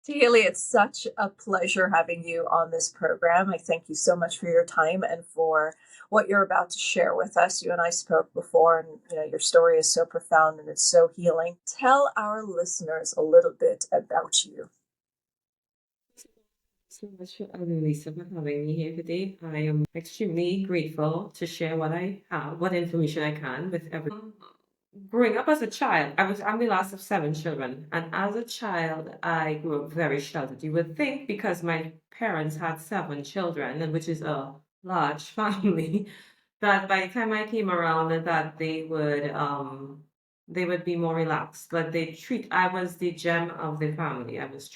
Teheli, it's such a pleasure having you on this program. I thank you so much for your time and for what you're about to share with us. You and I spoke before, and your story is so profound and it's so healing. Tell our listeners a little bit about you. So much for Lisa for having me here today. I am extremely grateful to share what I have, what information I can with everyone. Growing up as a child, I'm the last of seven children, and as a child, I grew up very sheltered. You would think because my parents had seven children, and which is a large family, that by the time I came around, that they would be more relaxed. But I was the gem of the family. I was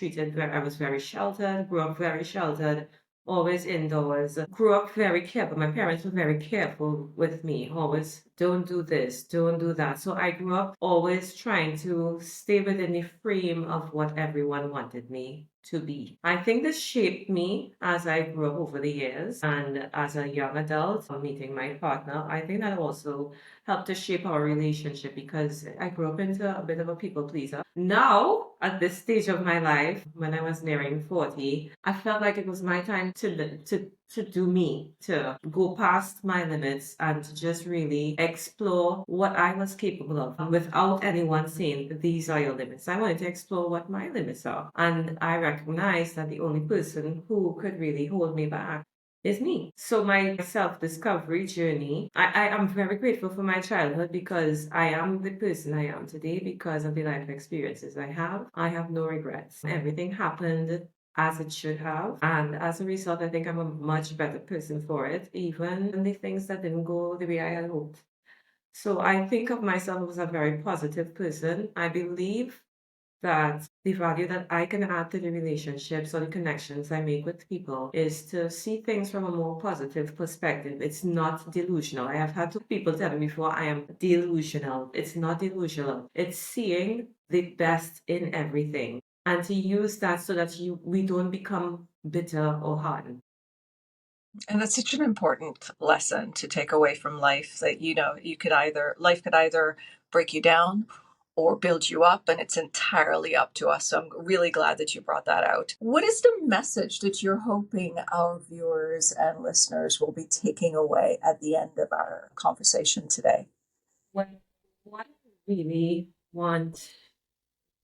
very sheltered, grew up very sheltered, always indoors. Grew up very careful. My parents were very careful with me, always don't do this, don't do that. So I grew up always trying to stay within the frame of what everyone wanted me to be. I think this shaped me as I grew up over the years and as a young adult, meeting my partner. I think that also helped to shape our relationship because I grew up into a bit of a people pleaser. Now, at this stage of my life, when I was nearing 40, I felt like it was my time to do me, to go past my limits and to just really explore what I was capable of without anyone saying, these are your limits. I wanted to explore what my limits are. And I recognized that the only person who could really hold me back is me. So my self-discovery journey, I am very grateful for my childhood because I am the person I am today because of the life experiences I have. I have no regrets. Everything happened as it should have. And as a result, I think I'm a much better person for it, even the things that didn't go the way I had hoped. So I think of myself as a very positive person. I believe that the value that I can add to the relationships or the connections I make with people is to see things from a more positive perspective. It's not delusional. I have had two people tell me before I am delusional. It's not delusional. It's seeing the best in everything and to use that so that we don't become bitter or hardened. And that's such an important lesson to take away from life that, life could either break you down or build you up, and it's entirely up to us. So I'm really glad that you brought that out. What is the message that you're hoping our viewers and listeners will be taking away at the end of our conversation today? What, what I really want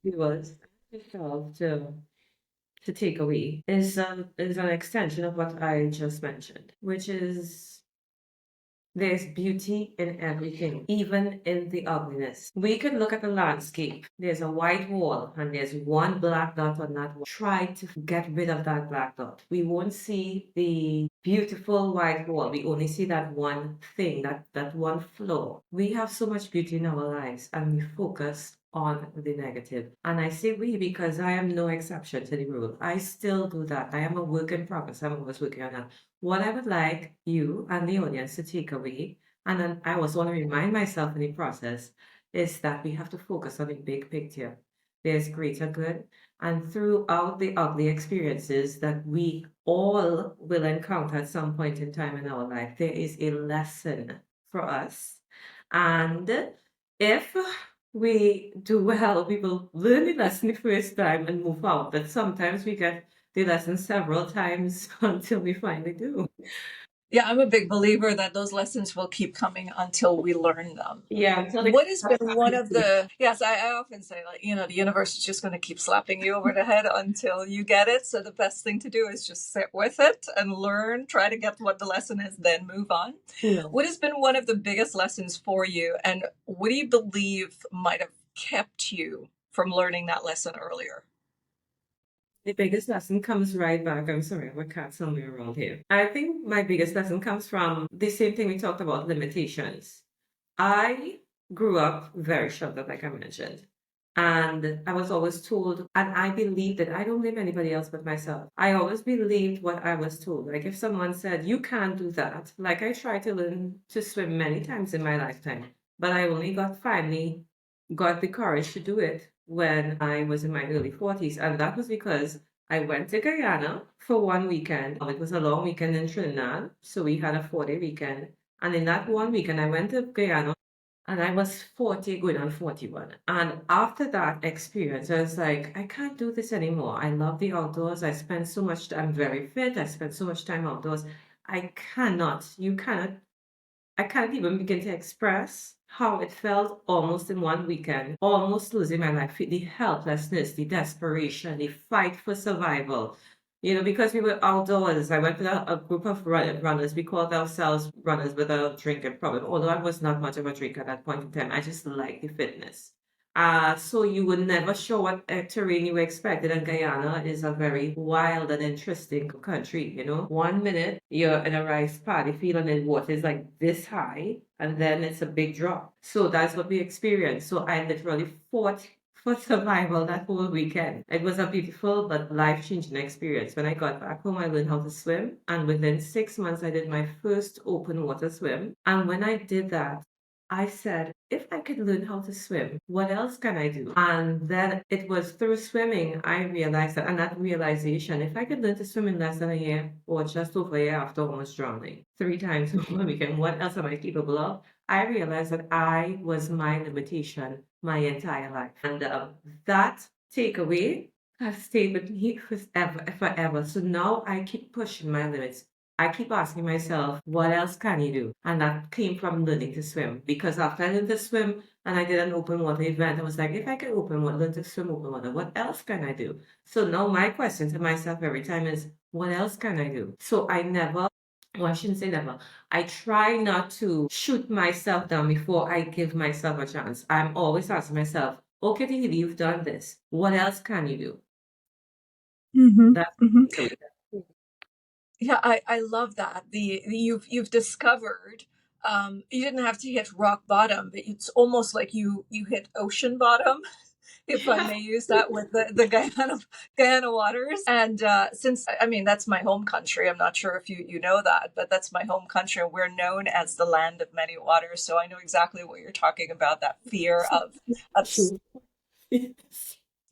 viewers yourself to take away is an extension of what I just mentioned, which is there's beauty in everything, even in the ugliness. We could look at the landscape. There's a white wall and there's one black dot on that wall. Try to get rid of that black dot. We won't see the beautiful white wall. We only see that one thing, that one flaw. We have so much beauty in our lives and we focus on the negative. And I say we because I am no exception to the rule. I still do that. I am a work in progress. I'm always working on that. What I would like you and the audience to take away, and then I also want to remind myself in the process, is that we have to focus on the big picture. There's greater good, and throughout the ugly experiences that we all will encounter at some point in time in our life, there is a lesson for us. And if we do well, we will learn the lesson the first time and move out. But sometimes we get the lesson several times until we finally do. Yeah, I'm a big believer that those lessons will keep coming until we learn them. Yeah, until they What has been one of the, yes, I often say, like, the universe is just going to keep slapping you over the head until you get it. So the best thing to do is just sit with it and learn, try to get what the lesson is, then move on. yeah. What has been one of the biggest lessons for you? And what do you believe might have kept you from learning that lesson earlier? The biggest lesson comes right back. I'm sorry, I'm a cat somewhere around here. I think my biggest lesson comes from the same thing we talked about, limitations. I grew up very sheltered, like I mentioned. And I was always told, and I believed it. I don't blame anybody else but myself. I always believed what I was told. Like if someone said, you can't do that, like I tried to learn to swim many times in my lifetime, but I only finally got the courage to do it when I was in my early 40s. And that was because I went to Guyana for one weekend. It was a long weekend in Trinidad. So we had a 4-day weekend. And in that one weekend, I went to Guyana And I was 40 going on 41. And after that experience, I was like, I can't do this anymore. I love the outdoors. I spend so much, I'm very fit. I spend so much time outdoors. You cannot I can't even begin to express how it felt almost in one weekend, almost losing my life, the helplessness, the desperation, the fight for survival. Because we were outdoors, I went with a group of runners. We called ourselves runners with a drinking problem, although I was not much of a drinker at that point in time. I just liked the fitness. So you would never show what terrain you expected. And Guyana is a very wild and interesting country. 1 minute you're in a rice paddy field and the water is like this high, and then it's a big drop. So that's what we experienced. So I literally fought for survival that whole weekend. It was a beautiful but life-changing experience. When I got back home, I learned how to swim, and within 6 months, I did my first open water swim. And when I did that, I said, if I could learn how to swim, what else can I do? And then it was through swimming I realized that, and that realization, if I could learn to swim in less than a year or just over a year after almost drowning 3 times in 1 weekend, what else am I capable of? I realized that I was my limitation my entire life. And that takeaway has stayed with me forever, forever. So now I keep pushing my limits. I keep asking myself, what else can you do? And that came from learning to swim. Because after I learned to swim and I did an open water event, I was like, if I can learn to swim open water, what else can I do? So now my question to myself every time is, what else can I do? So I never, well, I shouldn't say never. I try not to shoot myself down before I give myself a chance. I'm always asking myself, okay, Teheli, you've done this. What else can you do? Hmm. That's Hmm. the takeaway. Yeah, I love that. You've discovered you didn't have to hit rock bottom, but it's almost like you hit ocean bottom, if I may use that, with the Guyana waters. And since I mean that's my home country, I'm not sure if you know that, but that's my home country, and we're known as the land of many waters. So I know exactly what you're talking about. That fear of True.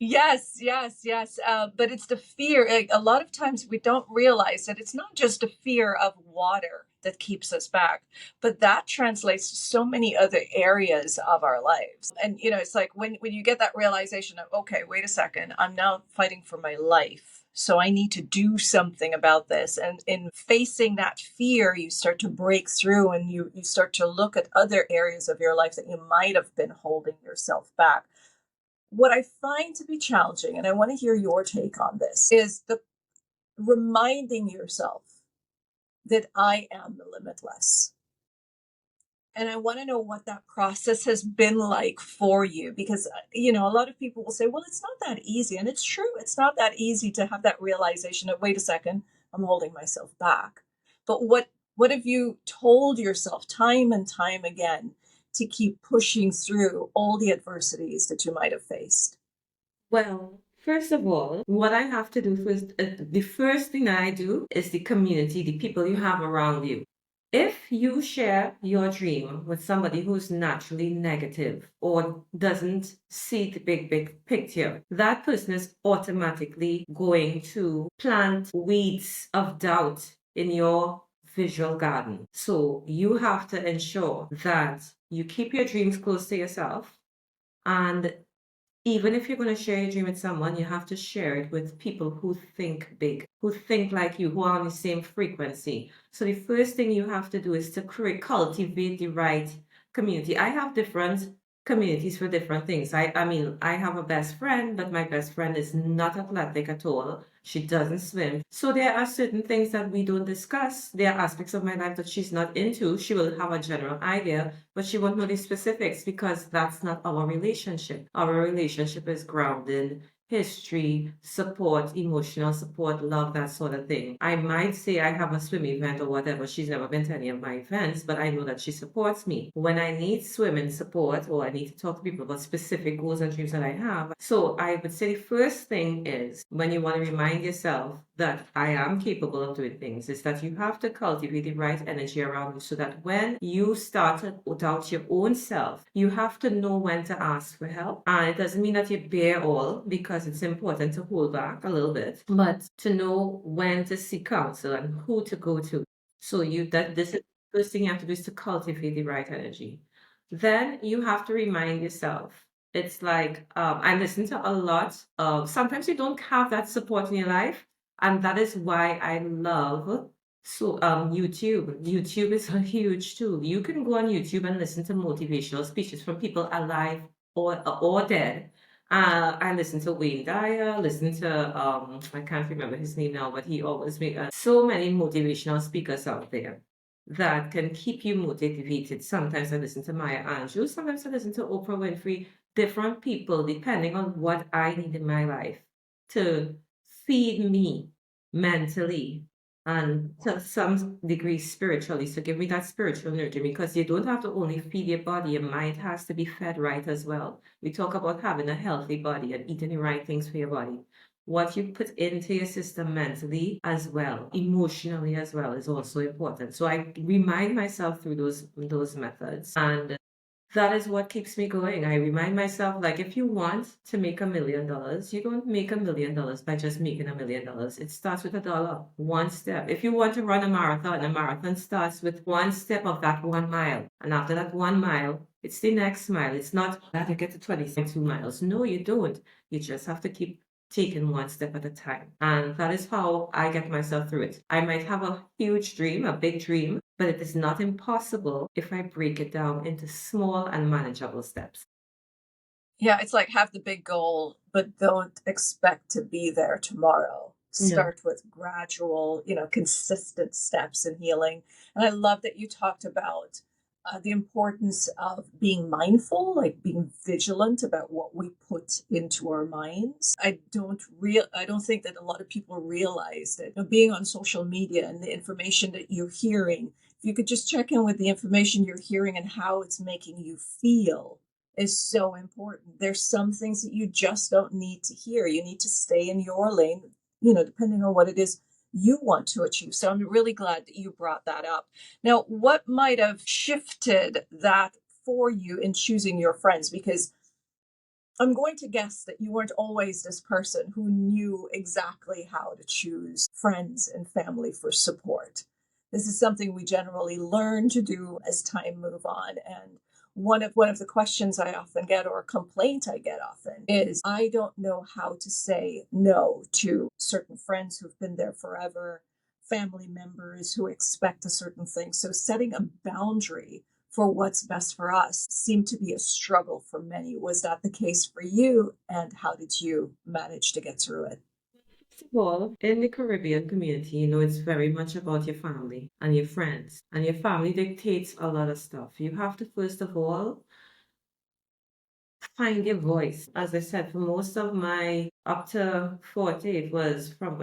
Yes, yes, yes. But it's the fear. Like, a lot of times we don't realize that it's not just a fear of water that keeps us back, but that translates to so many other areas of our lives. And it's like when you get that realization of, okay, wait a second, I'm now fighting for my life. So I need to do something about this. And in facing that fear, you start to break through, and you start to look at other areas of your life that you might have been holding yourself back. What I find to be challenging, and I want to hear your take on this, is the reminding yourself that I am the limitless. And I want to know what that process has been like for you, because a lot of people will say, well, it's not that easy. And it's true, it's not that easy to have that realization of, wait a second, I'm holding myself back. But what have you told yourself time and time again to keep pushing through all the adversities that you might have faced? Well, first of all, what I have to do first, the first thing that I do is the community, the people you have around you. If you share your dream with somebody who's naturally negative or doesn't see the big picture, that person is automatically going to plant weeds of doubt in your visual garden. So you have to ensure that you keep your dreams close to yourself, and even if you're going to share your dream with someone, you have to share it with people who think big, who think like you, who are on the same frequency. So the first thing you have to do is to cultivate the right community. I have different communities for different things. I mean, I have a best friend, but my best friend is not athletic at all. She doesn't swim. So there are certain things that we don't discuss. There are aspects of my life that she's not into. She will have a general idea, but she won't know the specifics because that's not our relationship. Our relationship is grounded history, support, emotional support, love, that sort of thing. I might say I have a swim event or whatever. She's never been to any of my events, but I know that she supports me. When I need swimming support or I need to talk to people about specific goals and dreams that I have. So I would say the first thing is when you want to remind yourself that I am capable of doing things, is that you have to cultivate the right energy around you so that when you start to doubt your own self, you have to know when to ask for help. And it doesn't mean that you bear all, because it's important to hold back a little bit, but to know when to seek counsel and who to go to. So you that this is the first thing you have to do is to cultivate the right energy. then you have to remind yourself. It's like I listen to a lot of, sometimes you don't have that support in your life, and that is why I love YouTube. YouTube is a huge tool. You can go on YouTube and listen to motivational speeches from people alive or dead. I listen to Wayne Dyer, listen to I can't remember his name now, but he always make so many motivational speakers out there that can keep you motivated. Sometimes I listen to Maya Angelou, sometimes I listen to Oprah Winfrey, different people depending on what I need in my life to feed me mentally and to some degree spiritually. So give me that spiritual nurture because you don't have to only feed your body, your mind has to be fed right as well. We talk about having a healthy body and eating the right things for your body. What you put into your system mentally as well, emotionally as well, is also important. So I remind myself through those methods, and that is what keeps me going. I remind myself, like, if you want to make $1 million, you don't make $1 million by just making $1 million. It starts with $1, one step. If you want to run a marathon starts with one step of that 1 mile. And after that 1 mile, it's the next mile. It's not that I get to 20.2 miles. No, you don't. You just have to keep taking one step at a time. And that is how I get myself through it. I might have a huge dream, a big dream, but it is not impossible if I break it down into small and manageable steps. Yeah, it's like have the big goal, but don't expect to be there tomorrow. No. Start with gradual, consistent steps in healing. And I love that you talked about the importance of being mindful, like being vigilant about what we put into our minds. I don't think that a lot of people realize that, being on social media and the information that you're hearing, if you could just check in with the information you're hearing and how it's making you feel is so important. There's some things that you just don't need to hear. You need to stay in your lane, depending on what it is you want to achieve. So I'm really glad that you brought that up. Now, what might have shifted that for you in choosing your friends? Because I'm going to guess that you weren't always this person who knew exactly how to choose friends and family for support. This is something we generally learn to do as time move on. And one of the questions I often get, or a complaint I get often, is I don't know how to say no to certain friends who've been there forever, family members who expect a certain thing. So setting a boundary for what's best for us seemed to be a struggle for many. Was that the case for you? And how did you manage to get through it? First of all, in the Caribbean community, it's very much about your family and your friends, and your family dictates a lot of stuff. You have to, first of all, find your voice. As I said, for most of my up to 40,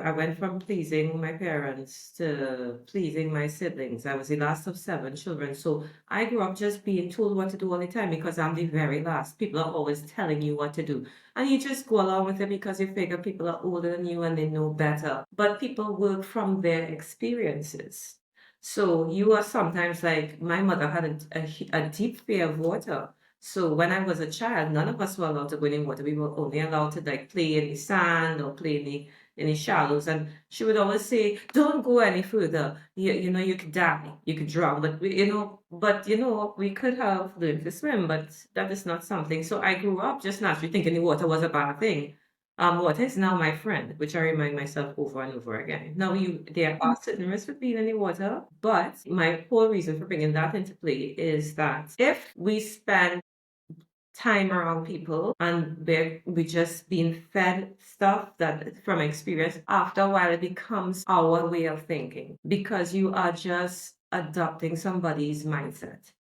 I went from pleasing my parents to pleasing my siblings. I was the last of 7 children. So I grew up just being told what to do all the time because I'm the very last. People are always telling you what to do. And you just go along with it because you figure people are older than you and they know better. But people work from their experiences. So you are sometimes like, my mother had a deep fear of water. So when I was a child, none of us were allowed to go in the water. We were only allowed to like play in the sand or play in the shallows. And she would always say, "Don't go any further. You could die, you could drown." We could have learned to swim, but that is not something. So I grew up just naturally thinking the water was a bad thing. Water is now my friend, which I remind myself over and over again. Now, there are certain risks with being in the water, but my whole reason for bringing that into play is that if we spend time around people and we just being fed stuff that from experience, after a while it becomes our way of thinking because you are just adopting somebody's mindset.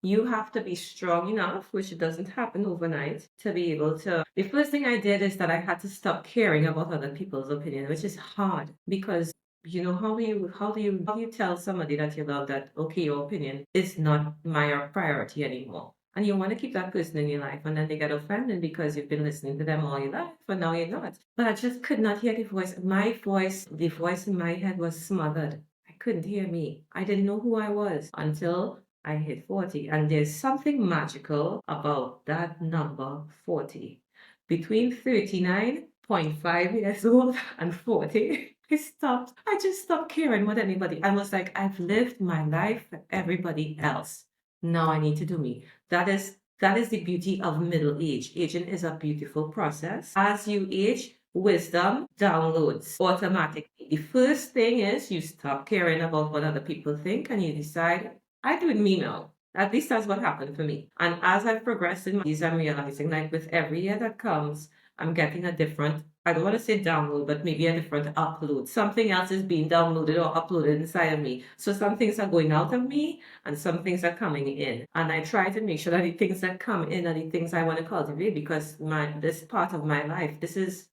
You have to be strong enough, which doesn't happen overnight, to be able to. The first thing I did is that I had to stop caring about other people's opinion, which is hard because how do you tell somebody that you love that okay, your opinion is not my priority anymore. And you want to keep that person in your life, and then they get offended because you've been listening to them all your life, and now you're not. But I just could not hear the voice. The voice in my head was smothered. I couldn't hear me. I didn't know who I was until I hit 40. And there's something magical about that number 40. Between 39.5 years old and 40, I just stopped caring what anybody. I was like, I've lived my life for everybody else. Now I need to do me. That is the beauty of middle age. Aging is a beautiful process. As you age, wisdom downloads automatically. The first thing is you stop caring about what other people think and you decide, I do it me now. At least that's what happened for me. And as I've progressed in my years, I'm realizing like with every year that comes, I'm getting a different, I don't want to say download, but maybe a different upload. Something else is being downloaded or uploaded inside of me. So some things are going out of me and some things are coming in. And I try to make sure that the things that come in are the things I want to cultivate because this part of my life, this is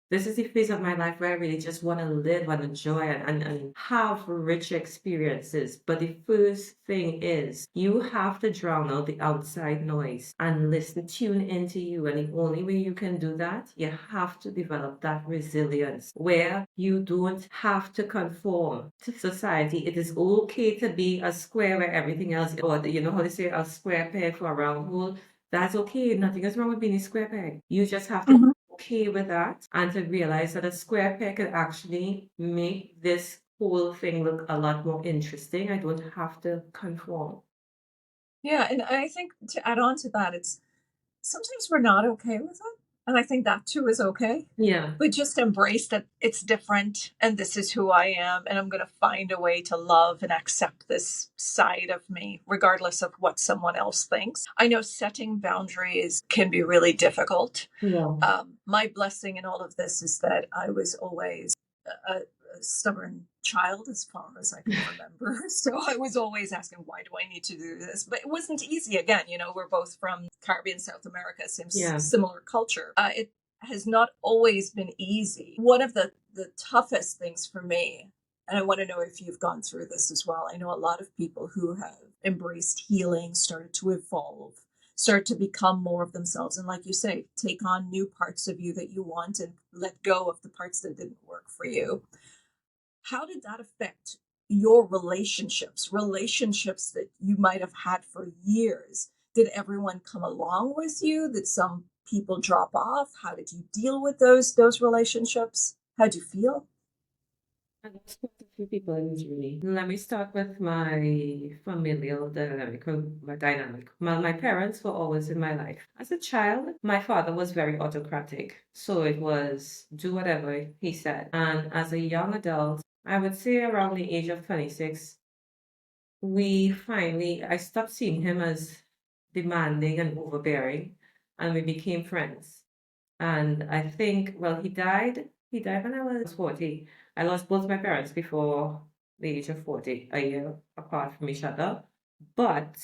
the phase of my life where I really just want to live and enjoy and have rich experiences. But the first thing is you have to drown out the outside noise and listen, tune into you. And the only way you can do that, you have to develop that resilience where you don't have to conform to society. It is okay to be a square where everything else, or you know how they say, a square peg for a round hole. That's okay. Nothing is wrong with being a square peg. You just have to be Mhm. okay with that and to realize that a square peg could actually make this whole thing look a lot more interesting. I don't have to conform. Yeah, and I think to add on to that, it's sometimes we're not okay with it. And I think that too is okay. Yeah. But just embrace that it's different and this is who I am. And I'm going to find a way to love and accept this side of me, regardless of what someone else thinks. I know setting boundaries can be really difficult. Yeah. My blessing in all of this is that I was always a stubborn child as far as I can remember. So I was always asking, why do I need to do this? But it wasn't easy. Again, we're both from Caribbean, South America, same Yeah. similar culture. It has not always been easy. One of the toughest things for me, and I want to know if you've gone through this as well. I know a lot of people who have embraced healing, started to evolve, start to become more of themselves. And like you say, take on new parts of you that you want and let go of the parts that didn't work for you. How did that affect your relationships that you might have had for years? Did everyone come along with you? Did some people drop off? How did you deal with those relationships? How do you feel? I lost quite a few people in this journey. Let me start with my familial dynamic, or my dynamic. My parents were always in my life. As a child, my father was very autocratic. So it was do whatever he said. And as a young adult, I would say around the age of 26, I stopped seeing him as demanding and overbearing, and we became friends. And I think, well, he died when I was 40. I lost both my parents before the age of 40, a year apart from each other. But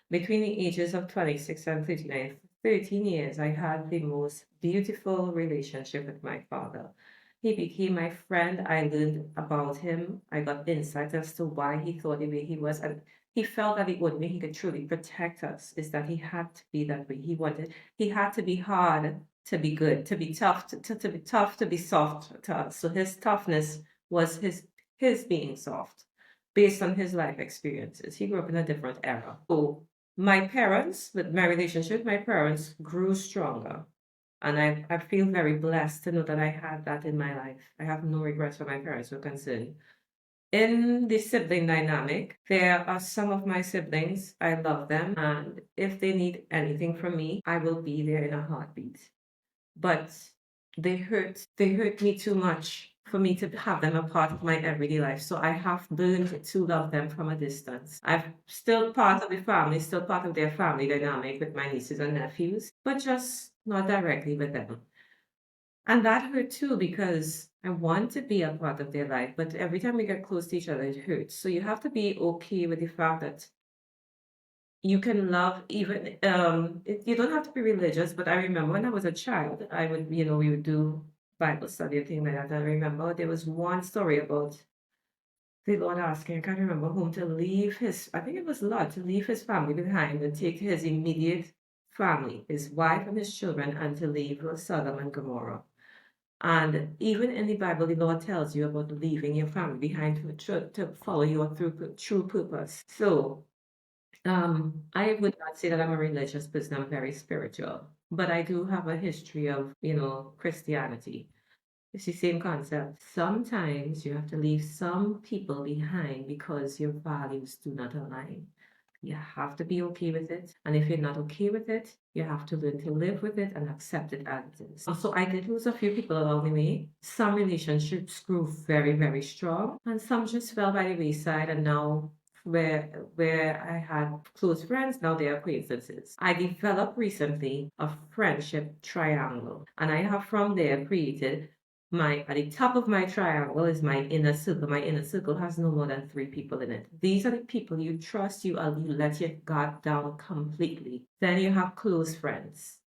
between the ages of 26 and 39, 13 years, I had the most beautiful relationship with my father. He became my friend. I learned about him. I got insight as to why he thought the way he was. And he felt that the only way he could truly protect us is that he had to be that way. He had to be hard to be good, to be tough, to be tough, to be soft to us. So his toughness was his being soft based on his life experiences. He grew up in a different era. So with my relationship with my parents grew stronger. And I feel very blessed to know that I had that in my life. I have no regrets where my parents were concerned. In the sibling dynamic, there are some of my siblings, I love them, and if they need anything from me, I will be there in a heartbeat. But they hurt me too much for me to have them a part of my everyday life. So I have learned to love them from a distance. I'm still part of the family, still part of their family dynamic with my nieces and nephews, but just not directly with them. And that hurt too because I want to be a part of their life, but every time we get close to each other, it hurts. So you have to be okay with the fact that you can love even you don't have to be religious, but I remember when I was a child, we would do Bible study and things like that. And I remember there was one story about the Lord asking, I can't remember whom, to leave his, I think it was Lot, to leave his family behind and take his immediate family, his wife and his children, and to leave Sodom and Gomorrah. And even in the Bible, the Lord tells you about leaving your family behind to follow your true purpose. So I would not say that I'm a religious person. I'm very spiritual, but I do have a history of, Christianity. It's the same concept. Sometimes you have to leave some people behind because your values do not align. You have to be okay with it. And if you're not okay with it, you have to learn to live with it and accept it as it is. So I did lose a few people along the way. Some relationships grew very, very strong, and some just fell by the wayside. And now, where I had close friends, now they are acquaintances. I developed recently a friendship triangle, and I have from there created my at the top of my triangle is my inner circle. My inner circle has no more than 3 people in it. These are the people you trust, you let your guard down completely. Then you have close friends.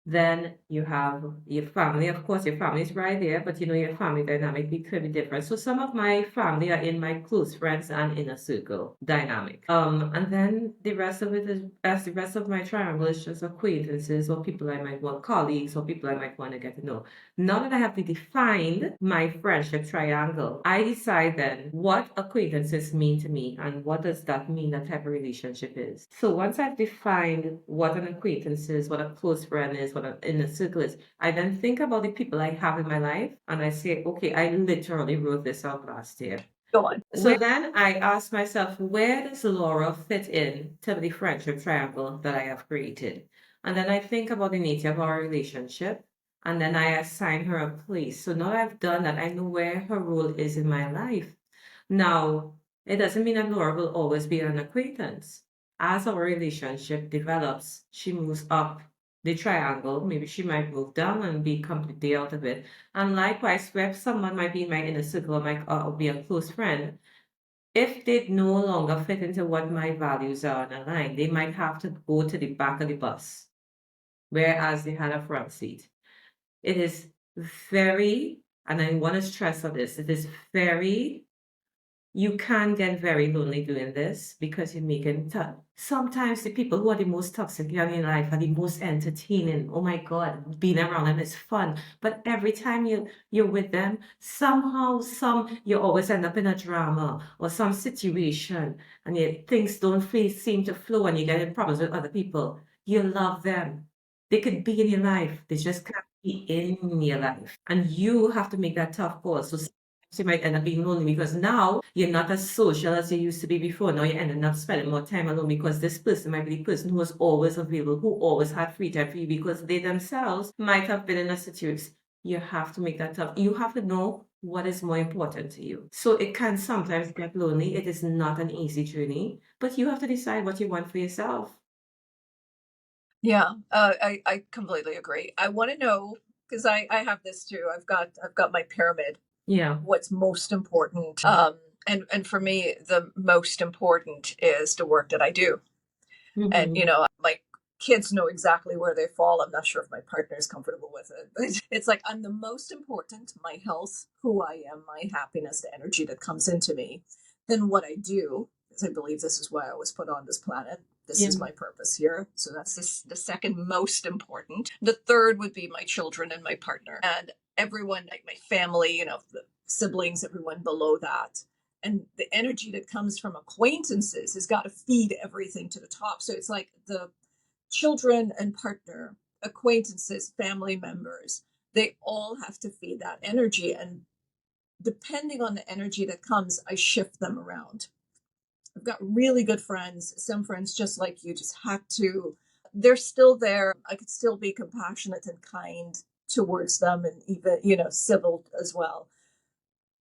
Then you have your family. Of course, your family is right there, but you know your family dynamic could be different. So some of my family are in my close friends and inner circle dynamic. And then the rest of it is as the rest of my triangle is just acquaintances or people I might want colleagues or people I might want to get to know. Now that I have defined my friendship triangle, I decide then what acquaintances mean to me and what does that mean that type of relationship is. So once I've defined what an acquaintance is, what a close friend is, what an inner circle is, I then think about the people I have in my life and I say, okay, I literally wrote this out last year. Go on. So then I ask myself, where does Laura fit in to the friendship triangle that I have created? And then I think about the nature of our relationship, and then I assign her a place. So now I've done that, I know where her role is in my life. Now, it doesn't mean that Laura will always be an acquaintance. As our relationship develops, she moves up the triangle. Maybe she might move down and be completely out of it. And likewise, where someone might be in my inner circle or might be a close friend, if they no longer fit into what my values are and align, they might have to go to the back of the bus, whereas they had a front seat. It is very, and I want to stress on this, it is very you can get very lonely doing this because you're making sometimes the people who are the most toxic in your life are the most entertaining. Oh my God, being around them is fun. But every time you're with them, somehow you always end up in a drama or some situation and things don't seem to flow and you get in problems with other people. You love them. They could be in your life. They just can't be in your life. And you have to make that tough call. So you might end up being lonely because now you're not as social as you used to be before. Now you're ending up spending more time alone because this person might be the person who was always available, who always had free time for you because they themselves might have been in a situation. You have to make that tough. You have to know what is more important to you. So it can sometimes get lonely. It is not an easy journey, but you have to decide what you want for yourself. Yeah, I completely agree. I want to know because I have this too. I've got my pyramid. Yeah. What's most important? And for me, the most important is the work that I do. And Mm-hmm. my kids know exactly where they fall. I'm not sure if my partner is comfortable with it, but it's like I'm the most important, my health, who I am, my happiness, the energy that comes into me, then what I do, because I believe this is why I was put on this planet. This Yeah. is my purpose here. So that's the second most important. The third would be my children and my partner and everyone, like my family, the siblings, everyone below that. And the energy that comes from acquaintances has got to feed everything to the top. So it's like the children and partner, acquaintances, family members, they all have to feed that energy. And depending on the energy that comes, I shift them around. I've got really good friends, some friends just like you, just had to, they're still there. I could still be compassionate and kind towards them and even, civil as well.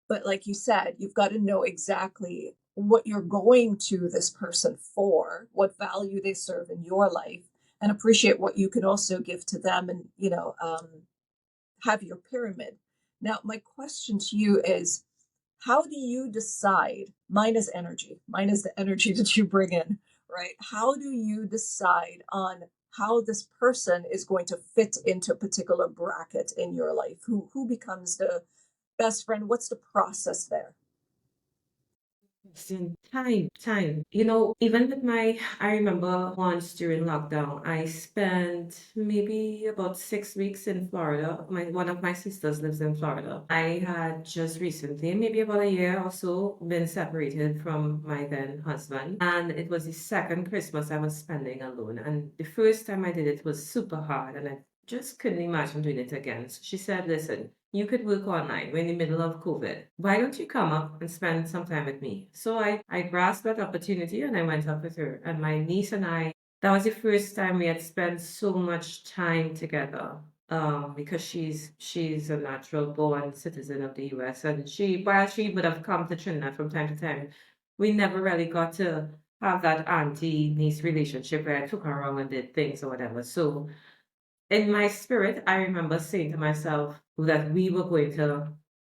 But like you said, you've got to know exactly what you're going to this person for, what value they serve in your life, and appreciate what you can also give to them and, have your pyramid. Now, my question to you is how do you decide? Mine is energy, mine is the energy that you bring in, right? How do you decide on how this person is going to fit into a particular bracket in your life? Who becomes the best friend? What's the process there? In time. Even with I remember once during lockdown, I spent maybe about 6 weeks in Florida. One of my sisters lives in Florida. I had just recently, maybe about a year or so, been separated from my then husband. And it was the second Christmas I was spending alone. And the first time I did it was super hard and I just couldn't imagine doing it again. So she said, listen, you could work online. We're in the middle of COVID. Why don't you come up and spend some time with me? So I grasped that opportunity and I went up with her. And my niece and I, that was the first time we had spent so much time together. Because she's a natural born citizen of the US, and while she would have come to Trinidad from time to time, we never really got to have that auntie niece relationship where I took her around and did things or whatever. So in my spirit, I remember saying to myself that we were going to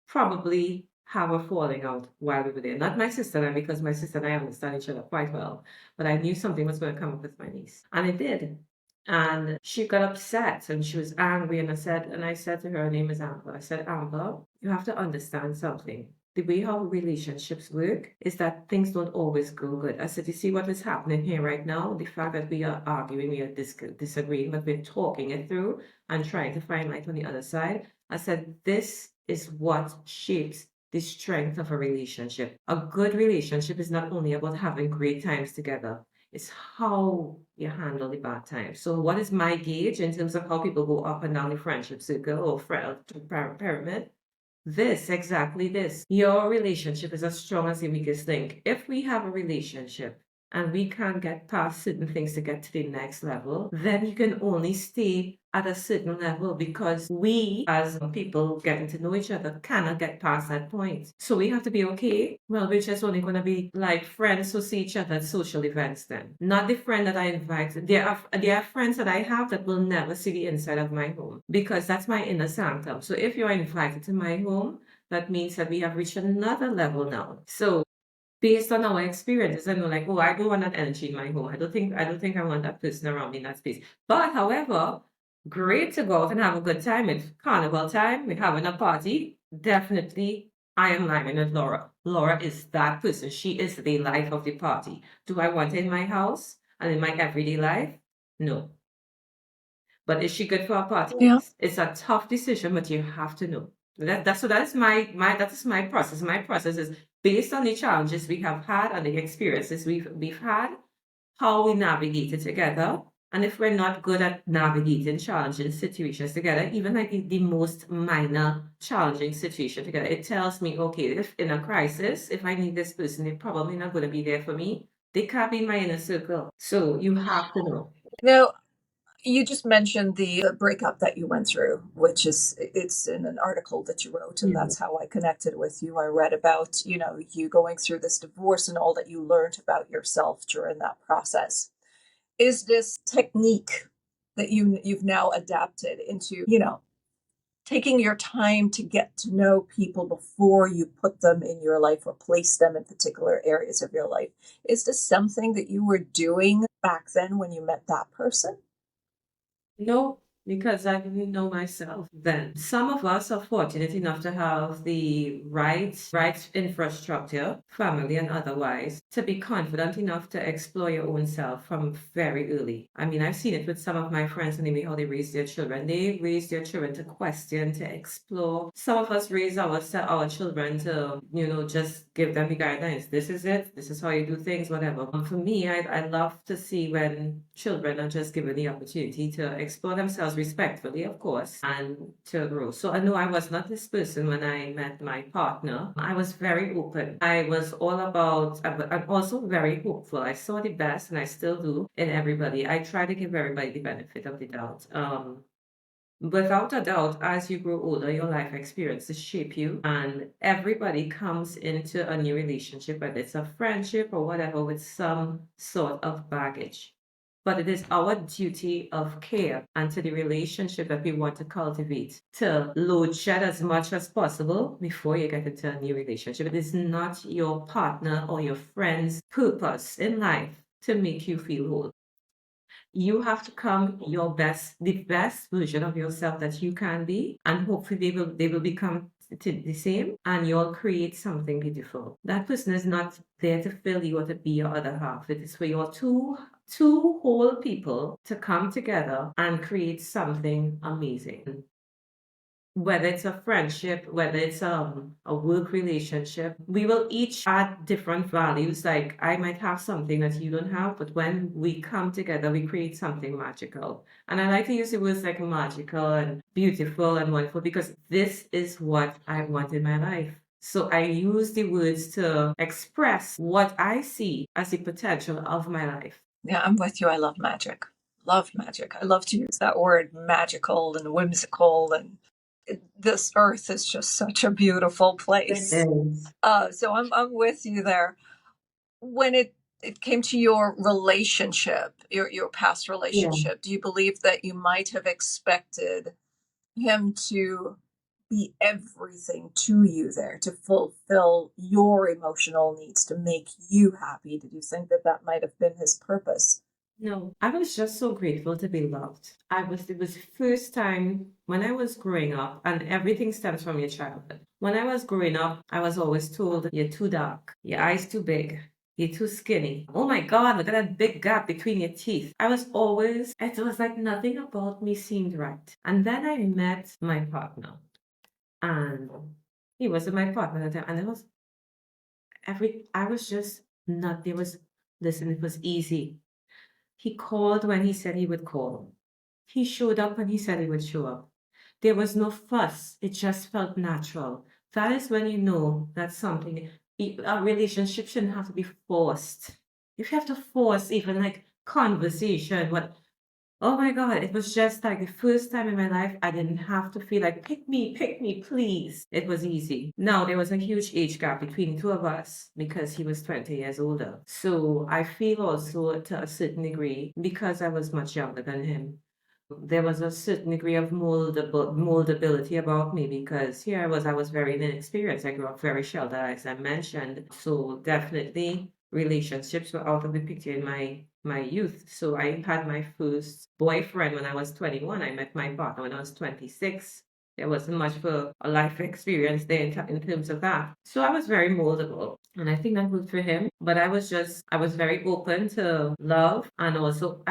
probably have a falling out while we were there. Not my sister and I, because my sister and I understand each other quite well, but I knew something was going to come up with my niece. And it did. And she got upset and she was angry. And I said to her, her name is Amber. I said, Amber, you have to understand something. The way how relationships work is that things don't always go good. I said, you see what is happening here right now? The fact that we are arguing, we are disagreeing, but we're talking it through and trying to find light on the other side. I said, this is what shapes the strength of a relationship. A good relationship is not only about having great times together, it's how you handle the bad times. So, what is my gauge in terms of how people go up and down the friendship circle or pyramid? This, exactly this. Your relationship is as strong as the weakest link. If we have a relationship and we can't get past certain things to get to the next level, then you can only stay at a certain level because we, as people getting to know each other, cannot get past that point. So we have to be okay. Well, we're just only going to be like friends who see each other at social events then. Not the friend that I invite. There are friends that I have that will never see the inside of my home because that's my inner sanctum. So if you're invited to my home, that means that we have reached another level now. So based on our experiences, I know like, oh, I don't want that energy in my home. I don't think I want that person around me in that space. But however, great to go out and have a good time. It's carnival time. We're having a party. Definitely, I am lying with Laura. Laura is that person. She is the life of the party. Do I want her in my house and in my everyday life? No. But is she good for a party? Yeah. Yes. It's a tough decision, but you have to know. That is my process. My process is based on the challenges we have had and the experiences we've had, how we navigate it together. And if we're not good at navigating challenging situations together, even like the most minor challenging situation together, it tells me, okay, if in a crisis, if I need this person, they're probably not going to be there for me. They can't be in my inner circle. So you have to know. Now, you just mentioned the breakup that you went through, which is it's in an article that you wrote, and Mhm. that's how I connected with you. I read about, you going through this divorce and all that you learned about yourself during that process. Is this technique that you've now adapted into, taking your time to get to know people before you put them in your life or place them in particular areas of your life? Is this something that you were doing back then when you met that person? No, because I didn't know myself then. Some of us are fortunate enough to have the right infrastructure, family and otherwise, to be confident enough to explore your own self from very early. I mean, I've seen it with some of my friends and the way how they raise their children. They raise their children to question, to explore. Some of us raise our children to, just give them the guidelines. This is it. This is how you do things, whatever. For me, I love to see when children are just given the opportunity to explore themselves respectfully, of course, and to grow. So I know I was not this person when I met my partner. I was very open. I was all about, I'm also very hopeful. I saw the best, and I still do, in everybody. I try to give everybody the benefit of the doubt. Without a doubt, as you grow older, your life experiences shape you, and everybody comes into a new relationship, whether it's a friendship or whatever, with some sort of baggage. But it is our duty of care and to the relationship that we want to cultivate to load shed as much as possible before you get into a new relationship. It is not your partner or your friend's purpose in life to make you feel whole. You have to come the best version of yourself that you can be, and hopefully they will become the same, and you'll create something beautiful. That person is not there to fill you or to be your other half. It is for your two whole people to come together and create something amazing. whether it's a friendship, whether it's a work relationship, we will each add different values. Like I might have something that you don't have, but when we come together, we create something magical. And I like to use the words like magical and beautiful and wonderful because this is what I want in my life. So I use the words to express what I see as the potential of my life. Yeah, I'm with you. I love magic. Love magic. I love to use that word magical and whimsical. And this earth is just such a beautiful It place. is. So I'm with you there. When it came to your relationship, your past Yeah. relationship, do you believe that you might have expected him to be everything to you there, to fulfill your emotional needs, to make you happy? Did you think that that might have been his purpose? No, I was just so grateful to be loved. It was the first time when I was growing up, and everything stems from your childhood. When I was growing up, I was always told, you're too dark, your eyes too big, you're too skinny. Oh my God, look at that big gap between your teeth. It was like nothing about me seemed right. And then I met my partner, and he wasn't my partner at the time, and I was just not, there was, listen, it was easy. He called when he said he would call. He showed up when he said he would show up. There was no fuss. It just felt natural. That is when you know that a relationship shouldn't have to be forced. If you have to force even like conversation, what Oh my God, it was just like the first time in my life I didn't have to feel like, pick me, please. It was easy. Now, there was a huge age gap between the two of us because he was 20 years older. So I feel also to a certain degree, because I was much younger than him, there was a certain degree of moldability about me because here I was very inexperienced. I grew up very sheltered, as I mentioned. So definitely relationships were out of the picture in my youth. So I had my first boyfriend when I was 21. I met my partner when I was 26. There wasn't much of a life experience there in terms of that. So I was very moldable. And I think that worked for him. But I was very open to love. And also,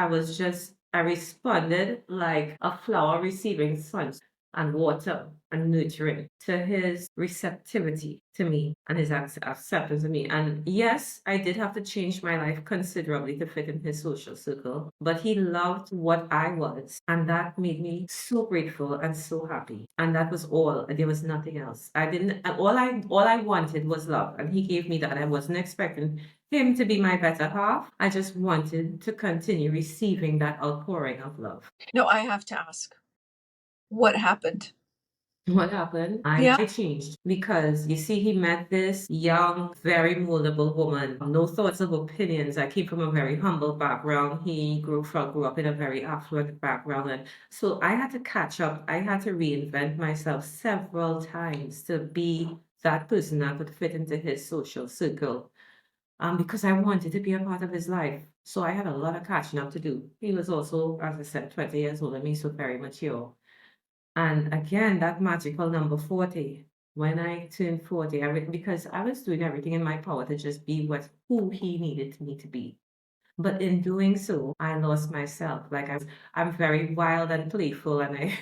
I responded like a flower receiving sunshine and water and nurturing to his receptivity to me and his acceptance of me. And yes, I did have to change my life considerably to fit in his social circle, but he loved what I was. And that made me so grateful and so happy. And that was all. There was nothing else. I didn't, all I wanted was love. And he gave me that. I wasn't expecting him to be my better half. I just wanted to continue receiving that outpouring of love. No, I have to ask, what happened? What happened? I Yeah. changed because you see, he met this young, very moldable woman. No thoughts of opinions. I came from a very humble background. He grew up in a very affluent background, and so I had to catch up. I had to reinvent myself several times to be that person that would fit into his social circle. Because I wanted to be a part of his life. So I had a lot of catching up to do. He was also, as I said, 20 years older than me, so very mature. And again, that magical number 40. When I turned 40, because I was doing everything in my power to just be who he needed me to be. But in doing so, I lost myself. I'm very wild and playful, and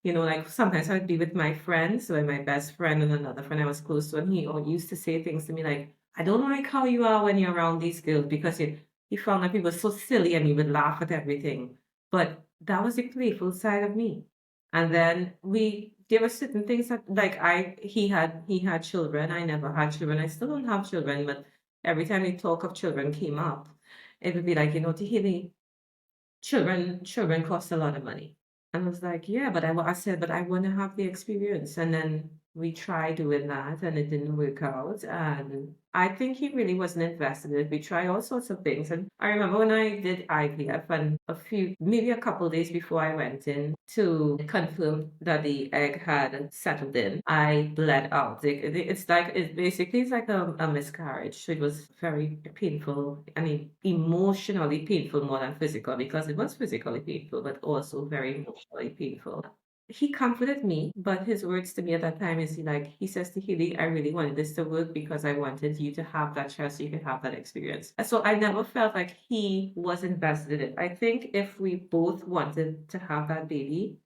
like sometimes I would be with my friends, so my best friend and another friend I was close to, and he used to say things to me like, "I don't like how you are when you're around these girls," because he found that people were so silly and he would laugh at everything. But that was the playful side of me. And then there were certain things that like he had children. I never had children. I still don't have children, but every time we talk of children came up, it would be like, Teheli, children cost a lot of money. And I was like, yeah, I said, but I want to have the experience. And then we tried doing that and it didn't work out. And I think he really wasn't invested in it. We tried all sorts of things. And I remember when I did IVF and maybe a couple days before I went in to confirm that the egg had settled in, I bled out. It's like a miscarriage. So it was very painful. I mean, emotionally painful more than physical because it was physically painful, but also very emotionally painful. He comforted me, but his words to me at that time is he says to Healy, I really wanted this to work because I wanted you to have that chance so you could have that experience. So I never felt like he was invested in it. I think if we both wanted to have that baby,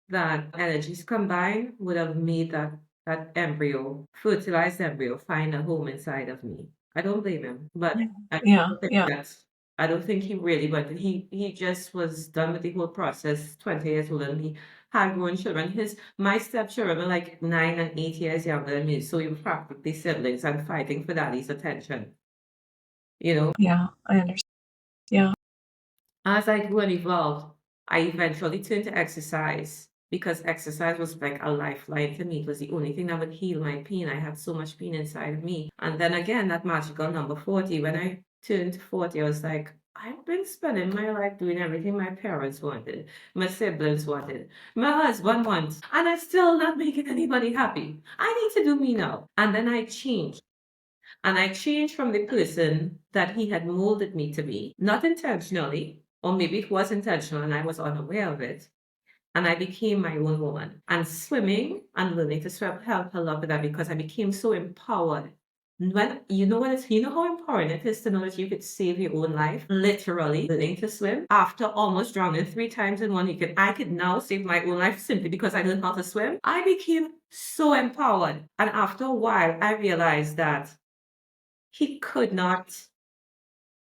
that energies combined would have made that embryo, fertilized embryo, find a home inside of me. I don't blame him, but Mhm. I Yeah, don't think yeah, that's I don't think he really went. He just was done with the whole process, 20 years old, and he had grown children. His my stepchildren were like 9 and 8 years younger than me, so we were practically siblings and fighting for daddy's attention. You know, yeah, I understand. Yeah, as I grew and evolved, I eventually turned to exercise because exercise was like a lifeline to me. It was the only thing that would heal my pain. I had so much pain inside of me. And then again, that magical number 40, when I turned 40, I was like, I've been spending my life doing everything my parents wanted, my siblings wanted, my husband wants, and I'm still not making anybody happy. I need to do me now. And then I changed. And I changed from the person that he had molded me to be, not intentionally, or maybe it was intentional and I was unaware of it. And I became my own woman. And swimming and learning to swim helped a lot with that because I became so empowered. When you know how empowering it is to know that you could save your own life, literally learning to swim. After almost drowning 3 times in 1 week, I could now save my own life simply because I learned how to swim. I became so empowered. And after a while, I realized that he could not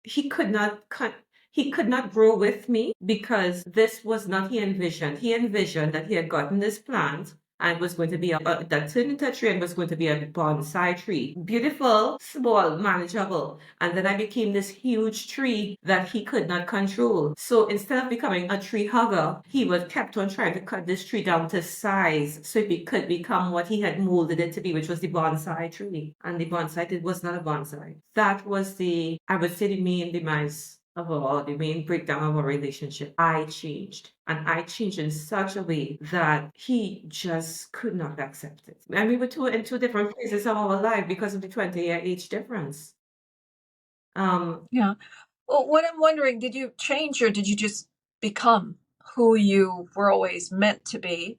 he could not cut he could not grow with me because this was not he envisioned. He envisioned that he had gotten this plant and it was going to be that turned into a tree and was going to be a bonsai tree. Beautiful, small, manageable. And then I became this huge tree that he could not control. So instead of becoming a tree hugger, he was kept on trying to cut this tree down to size so it could become what he had molded it to be, which was the bonsai tree. And the bonsai it was not a bonsai. That was I would say, the main demise of the main breakdown of our relationship. I changed. And I changed in such a way that he just could not accept it. And we were in two different phases of our life because of the 20-year age difference. Um, yeah. Well, what I'm wondering, did you change or did you just become who you were always meant to be?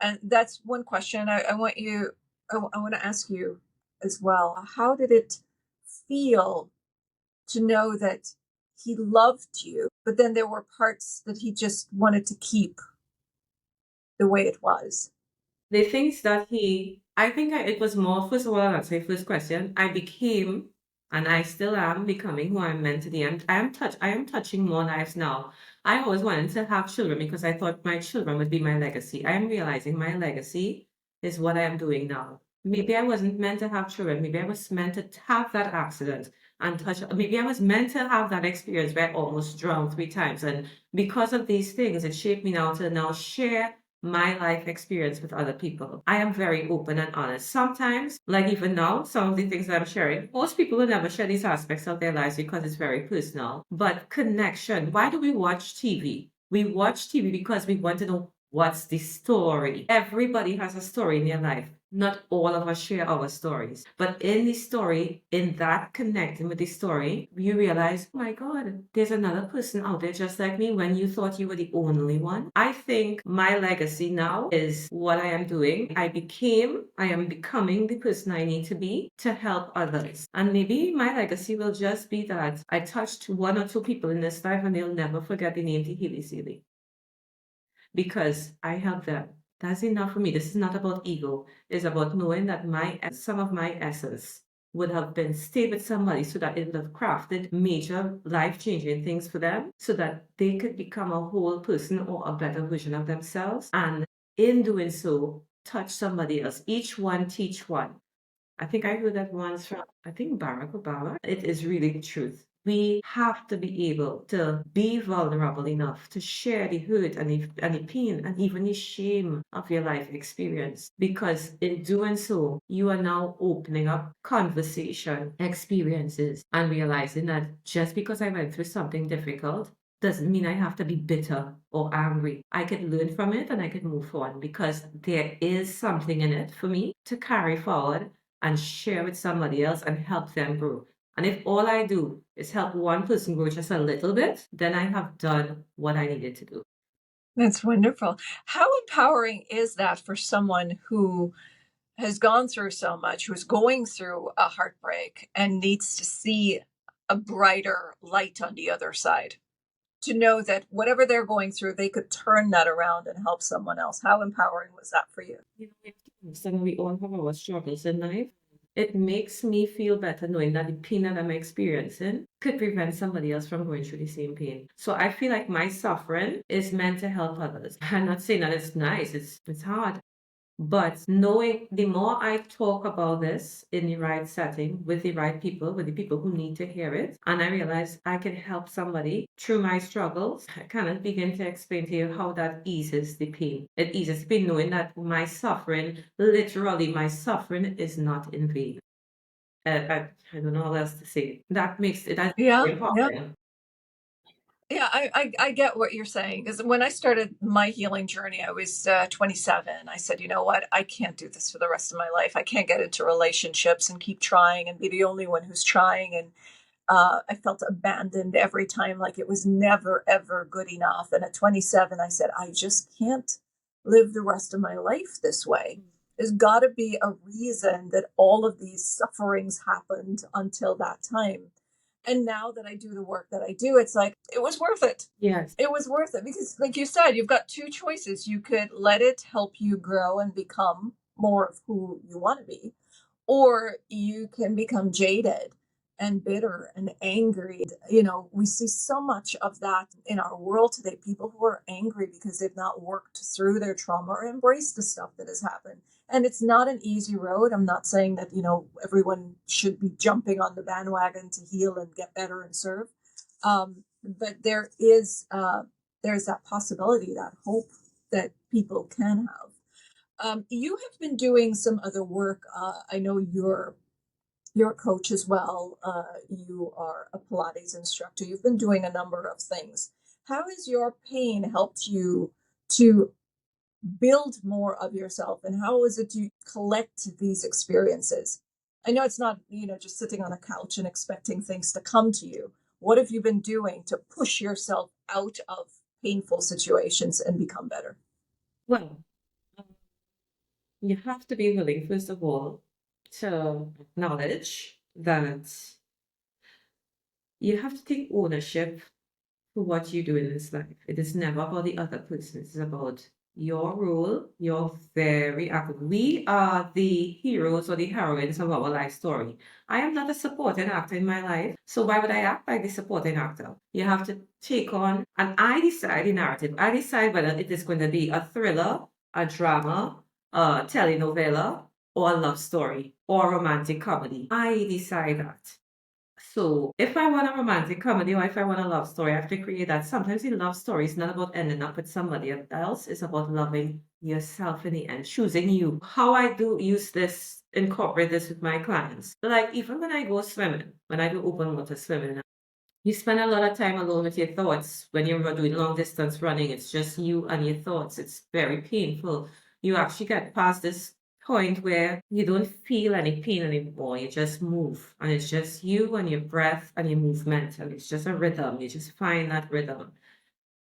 And that's one question I want to ask you as well. How did it feel to know that he loved you, but then there were parts that he just wanted to keep the way it was? the things that I think it was more, first of all, I'll say first question, I became, and I still am becoming who I'm meant to be. I am touching more lives now. I always wanted to have children because I thought my children would be my legacy. I am realizing my legacy is what I am doing now. Maybe I wasn't meant to have children. Maybe I was meant to have that accident and touch. Maybe I was meant to have that experience where I almost drowned 3 times. And because of these things, it shaped me now to now share my life experience with other people. I am very open and honest. Sometimes, like even now, some of the things that I'm sharing, most people will never share these aspects of their lives because it's very personal. But connection, why do we watch TV? We watch TV because we want to know what's the story. Everybody has a story in their life. Not all of us share our stories. But in the story, in that connecting with the story, you realize, oh my God, there's another person out there just like me when you thought you were the only one. I think my legacy now is what I am doing. I am becoming the person I need to be to help others. And maybe my legacy will just be that I touched 1 or 2 people in this life and they'll never forget the name Teheli Sealey because I helped them. That's enough for me. This is not about ego. It's about knowing that some of my essence would have been stayed with somebody so that it would have crafted major life-changing things for them so that they could become a whole person or a better version of themselves. And in doing so, touch somebody else. Each one teach one. I think I heard that once from, I think Barack Obama. It is really the truth. We have to be able to be vulnerable enough to share the hurt and the pain and even the shame of your life experience. Because in doing so, you are now opening up conversation, experiences, and realizing that just because I went through something difficult doesn't mean I have to be bitter or angry. I could learn from it and I could move on because there is something in it for me to carry forward and share with somebody else and help them grow. And if all I do is help one person grow just a little bit, then I have done what I needed to do. That's wonderful. How empowering is that for someone who has gone through so much, who's going through a heartbreak and needs to see a brighter light on the other side, to know that whatever they're going through, they could turn that around and help someone else. How empowering was that for you? You know, we have to understand we all have our struggles in life. It makes me feel better knowing that the pain that I'm experiencing could prevent somebody else from going through the same pain. So I feel like my suffering is meant to help others. I'm not saying that it's nice, it's hard. But knowing the more I talk about this in the right setting with the right people, with the people who need to hear it, and I realize I can help somebody through my struggles, I kind of begin to explain to you how that eases the pain. It eases the pain knowing that my suffering, literally, my suffering is not in vain. I don't know what else to say. That makes it, that's Yeah, yeah. important. Yeah, I get what you're saying. Because when I started my healing journey, I was 27. I said, you know what? I can't do this for the rest of my life. I can't get into relationships and keep trying and be the only one who's trying. And I felt abandoned every time, like it was never, ever good enough. And at 27, I said, I just can't live the rest of my life this way. There's got to be a reason that all of these sufferings happened until that time. And now that I do the work that I do, it's like, it was worth it. Yes. It was worth it because, like you said, you've got two choices. You could let it help you grow and become more of who you want to be, or you can become jaded and bitter and angry. You know, we see so much of that in our world today, people who are angry because they've not worked through their trauma or embraced the stuff that has happened. And it's not an easy road. I'm not saying that, you know, everyone should be jumping on the bandwagon to heal and get better and serve. But there's that possibility, that hope that people can have. You have been doing some other work. I know you're a coach as well. You are a Pilates instructor. You've been doing a number of things. How has your pain helped you to build more of yourself, and how is it you collect these experiences? I know it's not, you know, just sitting on a couch and expecting things to come to you. What have you been doing to push yourself out of painful situations and become better? Well, you have to be willing, first of all, to acknowledge that you have to take ownership for what you do in this life. It is never about the other person. It's about your role, your very act. We are the heroes or the heroines of our life story. I am not a supporting actor in my life, so why would I act like the supporting actor? You have to take on, and I decide the narrative. I decide whether it is going to be a thriller, a drama, a telenovela, or a love story, or a romantic comedy. I decide that. So if I want a romantic comedy or if I want a love story, I have to create that. Sometimes the love story is not about ending up with somebody else. It's about loving yourself in the end, choosing you. How I do use this, incorporate this with my clients. Like even when I go swimming, when I do open water swimming, you spend a lot of time alone with your thoughts. When you're doing long distance running, it's just you and your thoughts. It's very painful. You actually get past this point where you don't feel any pain anymore. You just move. And it's just you and your breath and your movement. And it's just a rhythm. You just find that rhythm.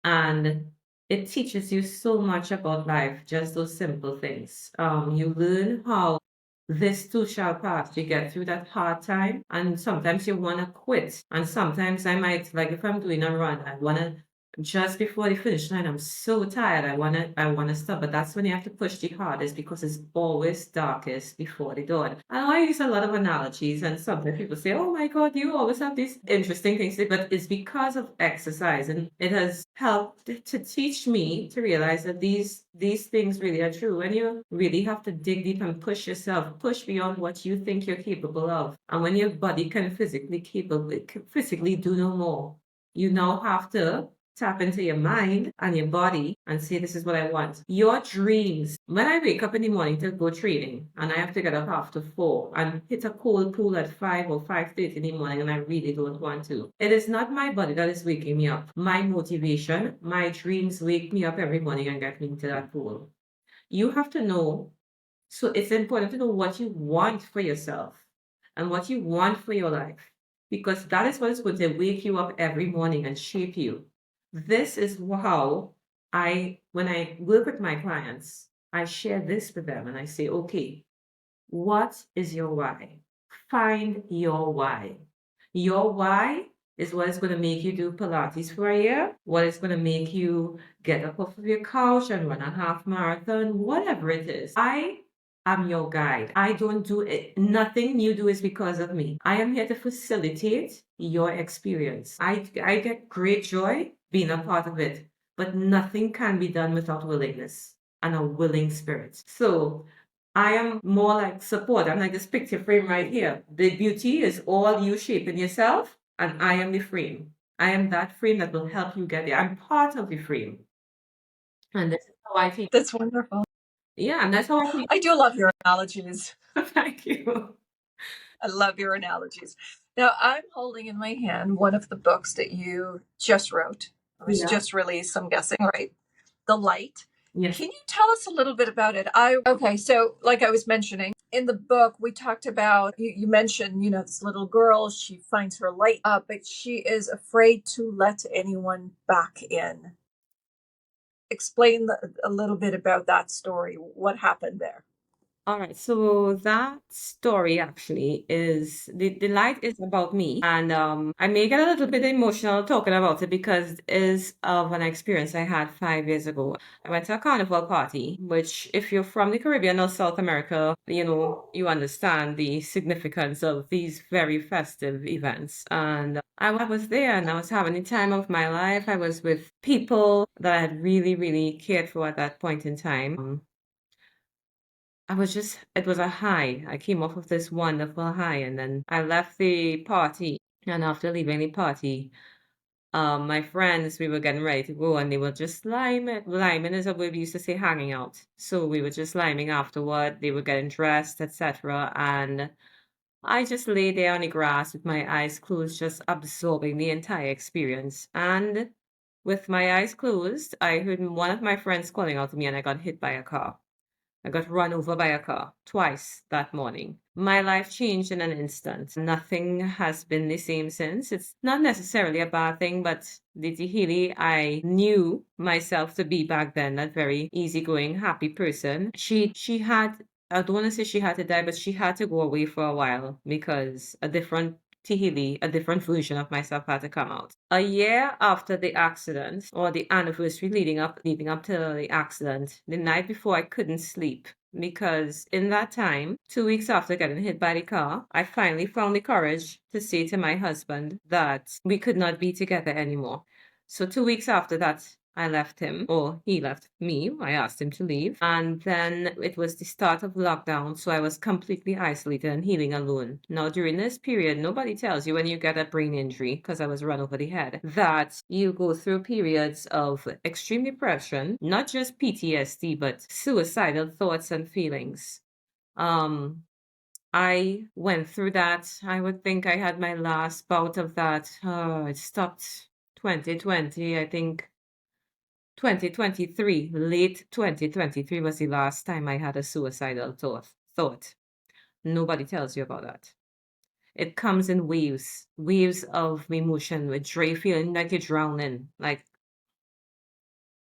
And it teaches you so much about life, just those simple things. You learn how this too shall pass. You get through that hard time, and sometimes you want to quit. And sometimes I might, like if I'm doing a run, I want to just before the finish line, I'm so tired. I want to stop. But that's when you have to push the hardest because it's always darkest before the dawn. And I use a lot of analogies, and sometimes people say, "Oh my God, you always have these interesting things." But it's because of exercise, and it has helped to teach me to realize that these things really are true. When you really have to dig deep and push yourself, push beyond what you think you're capable of, and when your body can physically do no more, you now have to tap into your mind and your body and say, this is what I want. Your dreams. When I wake up in the morning to go training and I have to get up after 4 and hit a cold pool at 5 or 5:30 in the morning and I really don't want to. It is not my body that is waking me up. My motivation, my dreams wake me up every morning and get me into that pool. You have to know. So it's important to know what you want for yourself and what you want for your life, because that is what is going to wake you up every morning and shape you. This is how when I work with my clients, I share this with them and I say, okay, what is your why? Find your why. Your why is what is going to make you do Pilates for a year, what is going to make you get up off of your couch and run a half marathon, whatever it is. I am your guide. I don't do it. Nothing you do is because of me. I am here to facilitate your experience. I get great joy being a part of it, but nothing can be done without willingness and a willing spirit. So I am more like support. I'm like this picture frame right here. The beauty is all you shaping yourself, and I am the frame. I am that frame that will help you get there. I'm part of the frame. And this is how I think. That's wonderful. Yeah, and that's how I think. I do love your analogies. Thank you. I love your analogies. Now, I'm holding in my hand one of the books that you just wrote. It was Yeah. just released, I'm guessing, right? The Light. Yes. Can you tell us a little bit about it? Okay, so like I was mentioning in the book, we talked about you mentioned, this little girl, she finds her light up, but she is afraid to let anyone back in. Explain a little bit about that story. What happened there? All right, so that story actually is the light is about me, and I may get a little bit emotional talking about it because it is of an experience I had 5 years ago. I went to a carnival party, which if you're from the Caribbean or South America, you understand the significance of these very festive events. And I was there and I was having the time of my life. I was with people that I had really, really cared for at that point in time. It was a high. I came off of this wonderful high and then I left the party. And after leaving the party, my friends, we were getting ready to go and they were just liming. Liming is what we used to say hanging out. So we were just liming afterward. They were getting dressed, etc. And I just lay there on the grass with my eyes closed, just absorbing the entire experience. And with my eyes closed, I heard one of my friends calling out to me and I got hit by a car. I got run over by a car twice that morning. My life changed in an instant. Nothing has been the same since. It's not necessarily a bad thing, but the Teheli I knew myself to be back then, that very easygoing, happy person. She had I don't want to say she had to die, but she had to go away for a while because a different Tehili, a different version of myself had to come out. A year after the accident, or the anniversary leading up to the accident, the night before I couldn't sleep because in that time, 2 weeks after getting hit by the car, I finally found the courage to say to my husband that we could not be together anymore. So 2 weeks after that, I left him, or he left me. I asked him to leave. And then it was the start of lockdown, so I was completely isolated and healing alone. Now, during this period, nobody tells you when you get a brain injury, because I was run over the head, that you go through periods of extreme depression, not just PTSD, but suicidal thoughts and feelings. I went through that. I would think I had my last bout of that. It stopped 2020, I think 2023, late 2023 was the last time I had a suicidal thought. Nobody tells you about that. It comes in waves of emotion, with dry feeling like you're drowning. Like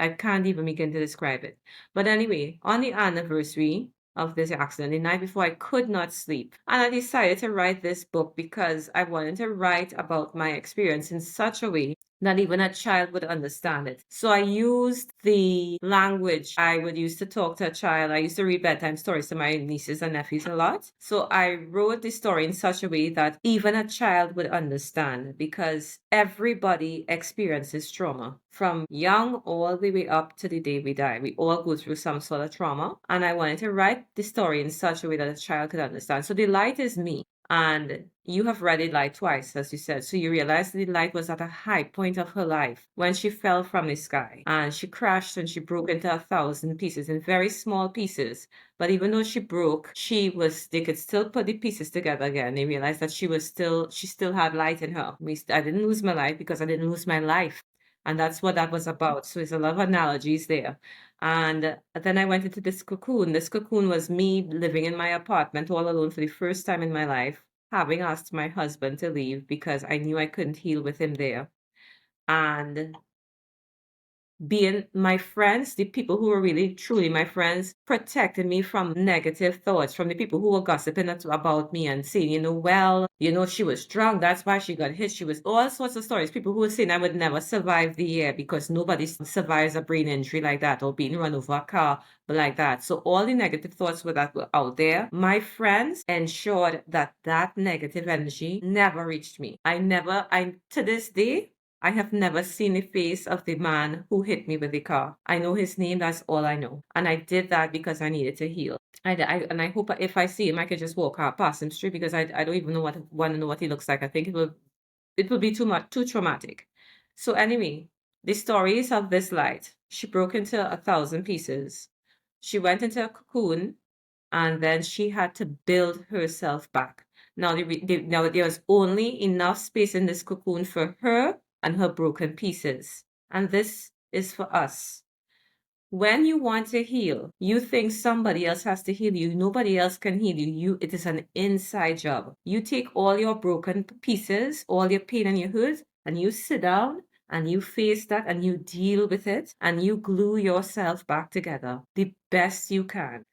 I can't even begin to describe it. But anyway, on the anniversary of this accident, the night before, I could not sleep. And I decided to write this book because I wanted to write about my experience in such a way that even a child would understand it. So I used the language I would use to talk to a child. I used to read bedtime stories to my nieces and nephews a lot. So I wrote the story in such a way that even a child would understand because everybody experiences trauma from young all the way up to the day we die. We all go through some sort of trauma. And I wanted to write the story in such a way that a child could understand. So the light is me. And you have read the light twice, as you said. So you realized the light was at a high point of her life when she fell from the sky. And she crashed and she broke into 1,000 pieces in very small pieces. But even though she broke, they could still put the pieces together again. They realized that she still had light in her. I didn't lose my life because I didn't lose my life. And that's what that was about. So there's a lot of analogies there. And then I went into this cocoon. This cocoon was me living in my apartment all alone for the first time in my life, having asked my husband to leave because I knew I couldn't heal with him there. And being my friends, the people who were really truly my friends, protected me from negative thoughts, from the people who were gossiping about me and saying, well, she was drunk. That's why she got hit. She was all sorts of stories. People who were saying I would never survive the year because nobody survives a brain injury like that or being run over a car like that. So all the negative thoughts that were out there, my friends ensured that that negative energy never reached me. To this day, I have never seen the face of the man who hit me with the car. I know his name, that's all I know. And I did that because I needed to heal. And I hope if I see him, I can just walk out past him straight because I don't even want to know what he looks like. I think it will be too traumatic. So anyway, the stories of this light. She broke into 1,000 pieces. She went into a cocoon and then she had to build herself back. Now there was only enough space in this cocoon for her and her broken pieces. And this is for us. When you want to heal, you think somebody else has to heal you. Nobody else can heal you. It is an inside job. You take all your broken pieces, all your pain and your hurt, and you sit down and you face that and you deal with it and you glue yourself back together the best you can.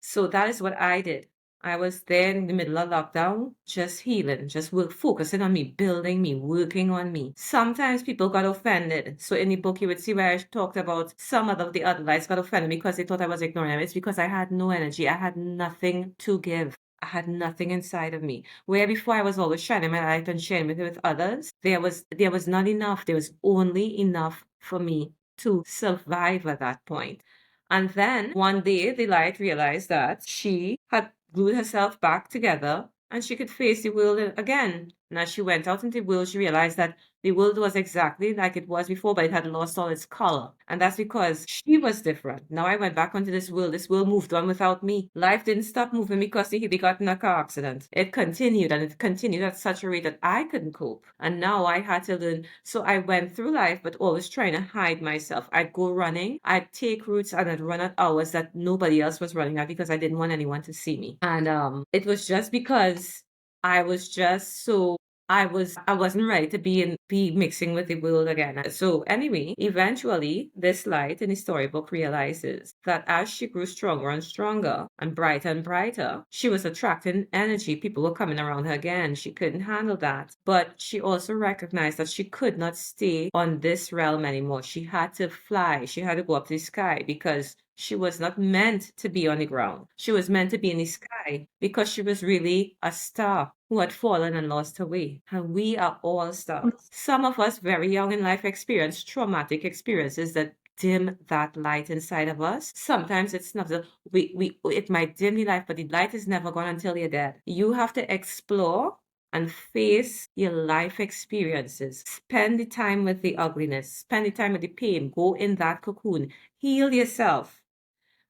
So that is what I did. I was there in the middle of lockdown, just healing, just focusing on me, building me, working on me. Sometimes people got offended. So in the book, you would see where I talked about some of the other lights got offended because they thought I was ignoring them. It's because I had no energy. I had nothing to give. I had nothing inside of me. Where before I was always shining my light and sharing it with others, there was not enough. There was only enough for me to survive at that point. And then one day, the light realized that she had glued herself back together and she could face the world again. And as she went out into the world, she realized that the world was exactly like it was before, but it had lost all its color. And that's because she was different. Now I went back onto this world. This world moved on without me. Life didn't stop moving because they got in a car accident. It continued and it continued at such a rate that I couldn't cope. And now I had to learn. So I went through life, but always trying to hide myself. I'd go running, I'd take routes and I'd run at hours that nobody else was running at because I didn't want anyone to see me. And it was just because I was just so I wasn't ready to be mixing with the world again. So anyway, eventually this light in the storybook realizes that as she grew stronger and stronger and brighter, she was attracting energy. People were coming around her again. She couldn't handle that. But she also recognized that she could not stay on this realm anymore. She had to fly. She had to go up to the sky because she was not meant to be on the ground. She was meant to be in the sky because she was really a star who had fallen and lost her way. And we are all stars. Some of us very young in life experience traumatic experiences that dim that light inside of us. Sometimes it's not it might dim the light, but the light is never gone until you're dead. You have to explore and face your life experiences. Spend the time with the ugliness, spend the time with the pain, go in that cocoon, heal yourself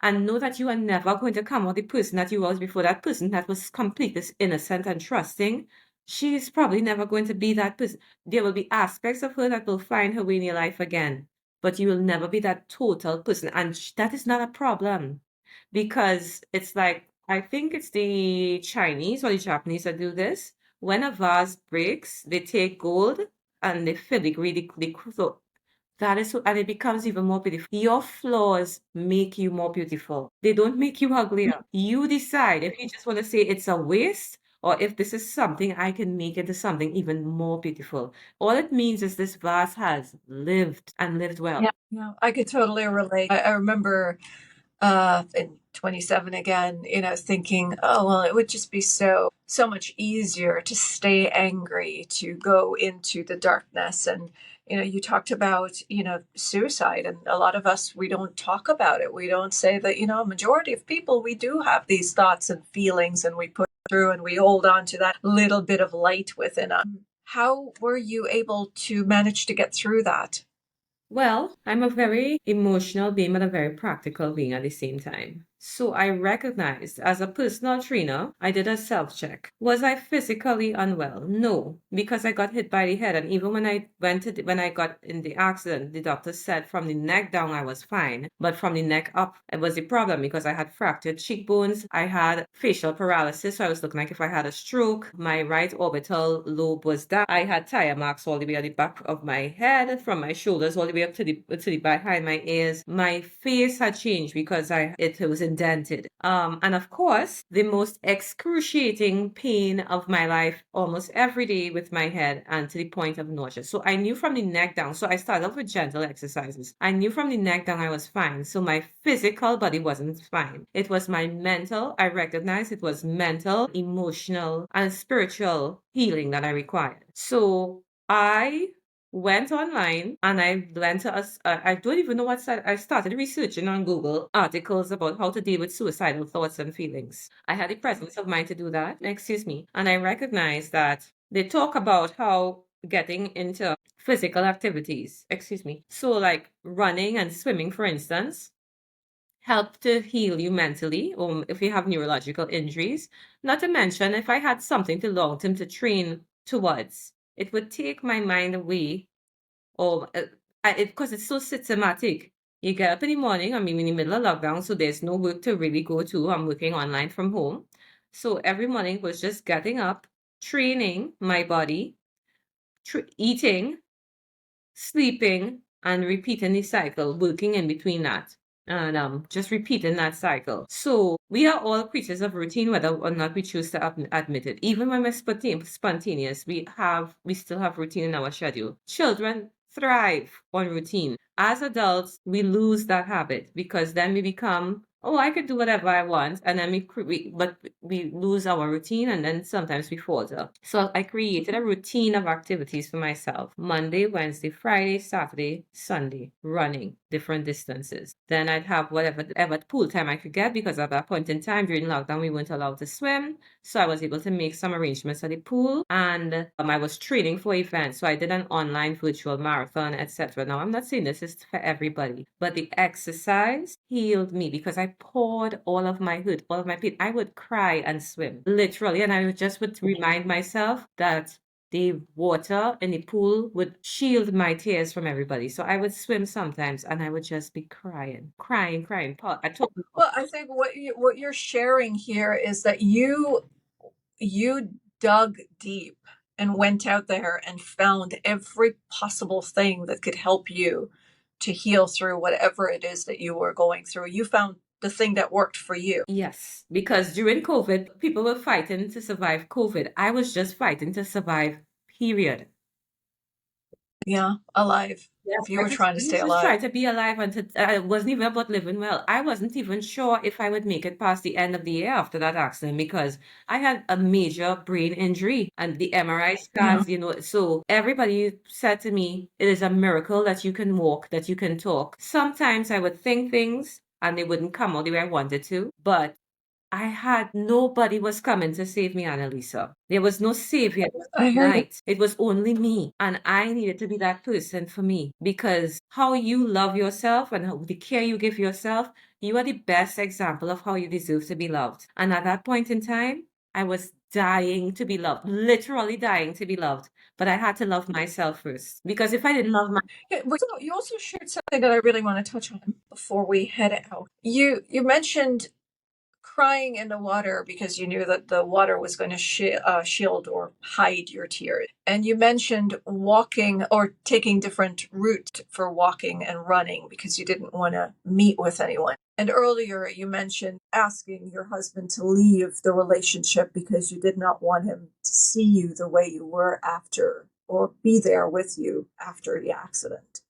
and know that you are never going to come out the person that you was before. That person that was completely innocent and trusting, she is probably never going to be that person. There will be aspects of her that will find her way in your life again, but you will never be that total person. And that is not a problem because it's like, I think it's the Chinese or the Japanese that do this. When a vase breaks, they take gold and they filigree so that is so, and it becomes even more beautiful. Your flaws make you more beautiful. They don't make you uglier. You decide if you just want to say it's a waste or if this is something I can make into something even more beautiful. All it means is this vase has lived and lived well. Yeah, yeah, I could totally relate. I remember in 27 again, thinking, oh, well, it would just be so much easier to stay angry, to go into the darkness. And, you talked about, suicide. And a lot of us, we don't talk about it. We don't say that, majority of people, we do have these thoughts and feelings and we push through and we hold on to that little bit of light within us. How were you able to manage to get through that? Well, I'm a very emotional being, but a very practical being at the same time. So I recognized as a personal trainer, I did a self check. Was I physically unwell? No, because I got hit by the head. And even when when I got in the accident, the doctor said from the neck down, I was fine. But from the neck up, it was the problem because I had fractured cheekbones. I had facial paralysis. So I was looking like if I had a stroke. My right orbital lobe was down. I had tire marks all the way at the back of my head, from my shoulders all the way up to the behind my ears. My face had changed because it was indented. And of course, the most excruciating pain of my life almost every day with my head and to the point of nausea. So I knew from the neck down. So I started off with gentle exercises. I knew from the neck down I was fine. So my physical body wasn't fine. It was my mental. I recognized it was mental, emotional, and spiritual healing that I required. So I went online and I went to us. I don't even know what site. I started researching on Google articles about how to deal with suicidal thoughts and feelings. I had the presence of mind to do that. Excuse me. And I recognized that they talk about how getting into physical activities, excuse me. So like running and swimming, for instance, help to heal you mentally, or if you have neurological injuries. Not to mention, if I had something to long term to train towards, it would take my mind away, or because it's so systematic. You get up in the morning, I'm in the middle of lockdown, so there's no work to really go to. I'm working online from home. So every morning was just getting up, training my body, eating, sleeping, and repeating the cycle, working in between that. And just repeating that cycle. So we are all creatures of routine, whether or not we choose to admit it. Even when we're spontaneous, we still have routine in our schedule. Children thrive on routine. As adults, we lose that habit because then we become, oh, I could do whatever I want, and then but we lose our routine, and then sometimes we falter. So I created a routine of activities for myself: Monday, Wednesday, Friday, Saturday, Sunday, running different distances. Then I'd have whatever pool time I could get, because at that point in time during lockdown we weren't allowed to swim. So I was able to make some arrangements at the pool, and I was training for events. So I did an online virtual marathon, etc. Now I'm not saying this is for everybody, but the exercise healed me because I poured all of my hurt, all of my pain. I would cry and swim, literally, and would remind myself that the water in the pool would shield my tears from everybody. So I would swim sometimes and I would just be crying, crying, crying. I told Well, I think what you're sharing here is that you dug deep and went out there and found every possible thing that could help you to heal through whatever it is that you were going through. You found the thing that worked for you. yes, because during COVID, people were fighting to survive COVID. I was just fighting to survive, period. Yeah, alive. Yeah, You were trying to I stay was just alive. trying to be alive, and it wasn't even about living well. I wasn't even sure if I would make it past the end of the year after that accident, because I had a major brain injury and the MRI Yeah. scans, so everybody said to me, it is a miracle that you can walk, that you can talk. Sometimes I would think things and they wouldn't come out the way I wanted to, but nobody was coming to save me, Annalisa. There was no savior I hear you. night. It was only me. And I needed to be that person for me, because how you love yourself and the care you give yourself, you are the best example of how you deserve to be loved. And at that point in time, I was dying to be loved, literally dying to be loved. But I had to love myself first, because if I didn't love my Yeah, you also shared something that I really want to touch on before we head out. You mentioned crying in the water because you knew that the water was going to shield or hide your tears. And you mentioned walking or taking different routes for walking and running because you didn't want to meet with anyone. And earlier you mentioned asking your husband to leave the relationship because you did not want him to see you the way you were after, or be there with you after the accident.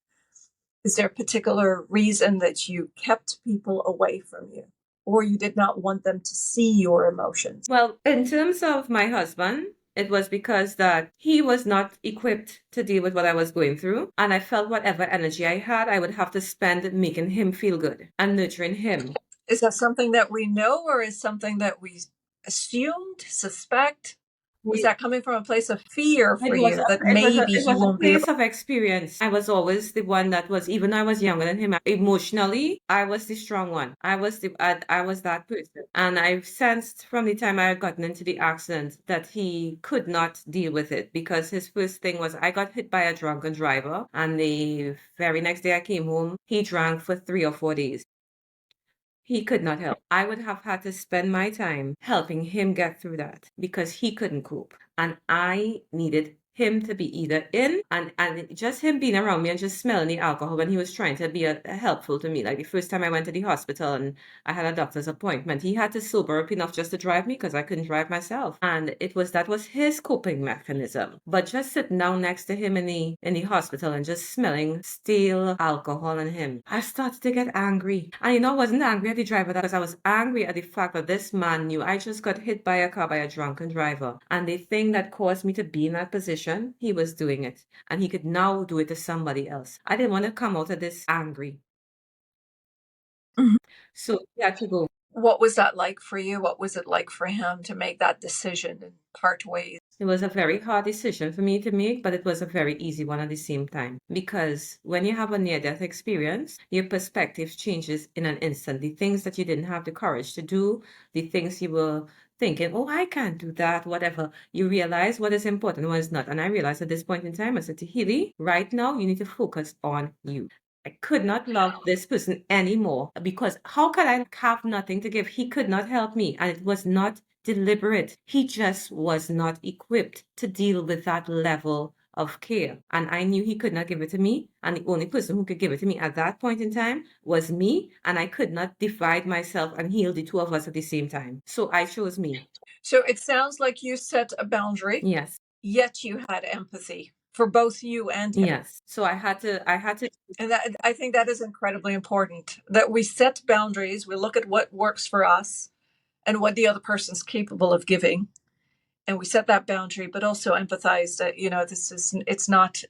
Is there a particular reason that you kept people away from you, or you did not want them to see your emotions? Well, in terms of my husband, it was because that he was not equipped to deal with what I was going through. And I felt whatever energy I had, I would have to spend making him feel good and nurturing him. Is that something that we know, or is something that we assumed, suspect? Was that coming from a place of fear It for was you a that it was a maybe it he was a won't be able? place of experience. I was always the one that was, even though I was younger than him, emotionally, I was the strong one. I was that person. And I've sensed from the time I had gotten into the accident that he could not deal with it, because his first thing was, I got hit by a drunken driver, and the very next day I came home, he drank for 3 or 4 days. He could not help. I would have had to spend my time helping him get through that because he couldn't cope. And I needed him to be either in, and just him being around me and just smelling the alcohol when he was trying to be helpful to me. Like the first time I went to the hospital and I had a doctor's appointment, he had to sober up enough just to drive me because I couldn't drive myself. And that was his coping mechanism. But just sitting down next to him in the hospital and just smelling stale alcohol in him, I started to get angry. And I wasn't angry at the driver, because I was angry at the fact that this man knew I just got hit by a car by a drunken driver. And the thing that caused me to be in that position, he was doing it. And he could now do it to somebody else. I didn't want to come out of this angry. Mhm. So he had to go. What was that like for you? What was it like for him to make that decision and part ways? It was a very hard decision for me to make, but it was a very easy one at the same time. Because when you have a near-death experience, your perspective changes in an instant. The things that you didn't have the courage to do, the things you were thinking, oh, I can't do that, whatever, you realize what is important and what is not. And I realized at this point in time, I said to Healy, right now, you need to focus on you. I could not love this person anymore, because how could I have nothing to give? He could not help me, and it was not deliberate. He just was not equipped to deal with that level of care. And I knew he could not give it to me. And the only person who could give it to me at that point in time was me. And I could not divide myself and heal the two of us at the same time. So I chose me. So it sounds like you set a boundary, Yes. yet you had empathy for both you and him. Yes. So I had to, And that, I think that is incredibly important, that we set boundaries, we look at what works for us and what the other person's capable of giving, and we set that boundary, but also empathize that, it's not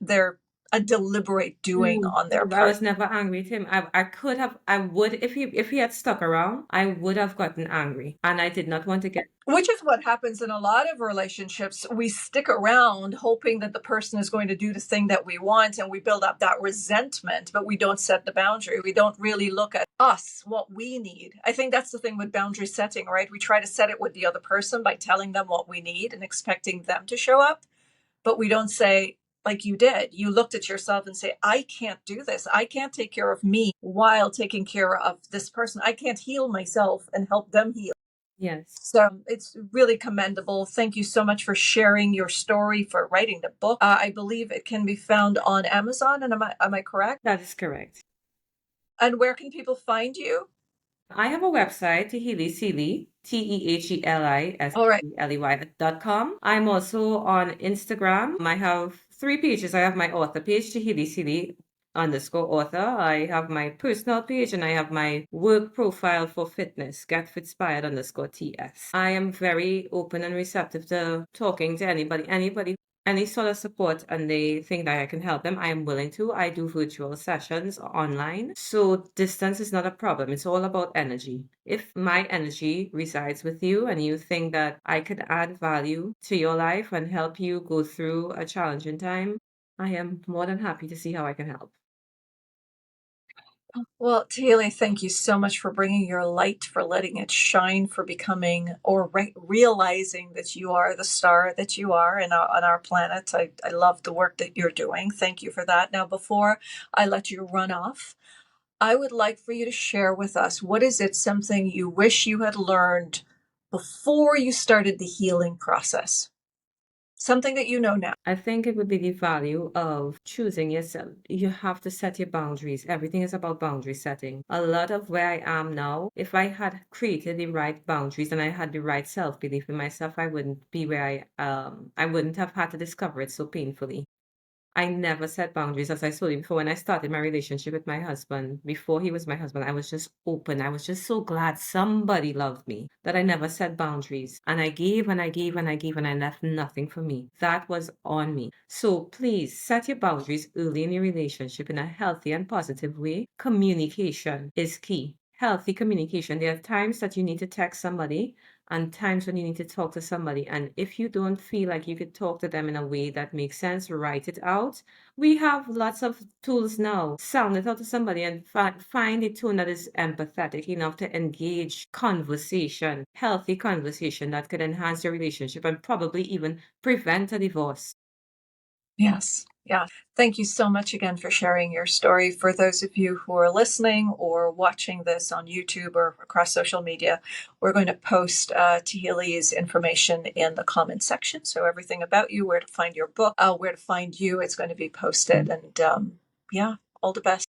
a deliberate doing no, on their I part. was never angry at him. I could have, I would, if he had stuck around, I would have gotten angry. And I did not want to get. Which is what happens in a lot of relationships. We stick around hoping that the person is going to do the thing that we want, and we build up that resentment, but we don't set the boundary. We don't really look at us, what we need. I think that's the thing with boundary setting, right? We try to set it with the other person by telling them what we need and expecting them to show up, but we don't say, like you did, you looked at yourself and say, I can't do this. I can't take care of me while taking care of this person. I can't heal myself and help them heal. Yes, So it's really commendable. Thank you so much for sharing your story, for writing the book. I believe it can be found on Amazon, and am I correct? that is correct. And where can people find you? I have a website, Teheli Sealey, All right. TEHELISEALY.com. I'm also on Instagram. I have 3 pages. I have my author page, Teheli Sealey _author. I have my personal page, and I have my work profile for fitness, GetFitspired_TS. I am very open and receptive to talking to anybody, any sort of support, and they think that I can help them, I am willing to. I do virtual sessions online. So distance is not a problem. It's all about energy. If my energy resides with you and you think that I could add value to your life and help you go through a challenging time, I am more than happy to see how I can help. Well, Teheli, thank you so much for bringing your light, for letting it shine, for becoming or realizing that you are the star that you are on our planet. I love the work that you're doing. Thank you for that. Now, before I let you run off, I would like for you to share with us, what is it, something you wish you had learned before you started the healing process? Something that you know now. I think it would be the value of choosing yourself. You have to set your boundaries. Everything is about boundary setting. A lot of where I am now, if I had created the right boundaries and I had the right self-belief in myself, I wouldn't be where I wouldn't have had to discover it so painfully. I never set boundaries, as I told you before. When I started my relationship with my husband, before he was my husband, I was just open. I was just so glad somebody loved me that I never set boundaries. And I gave and I gave and I gave, and I left nothing for me. That was on me. So please set your boundaries early in your relationship in a healthy and positive way. Communication is key. Healthy communication. There are times that you need to text somebody and times when you need to talk to somebody. And if you don't feel like you could talk to them in a way that makes sense, write it out. We have lots of tools now. Sound it out to somebody and find a tone that is empathetic enough to engage conversation, healthy conversation that could enhance your relationship and probably even prevent a divorce. Yes. Yeah. Thank you so much again for sharing your story. For those of you who are listening or watching this on YouTube or across social media, we're going to post Teheli's information in the comment section. So everything about you, where to find your book, where to find you, it's going to be posted. And yeah, all the best.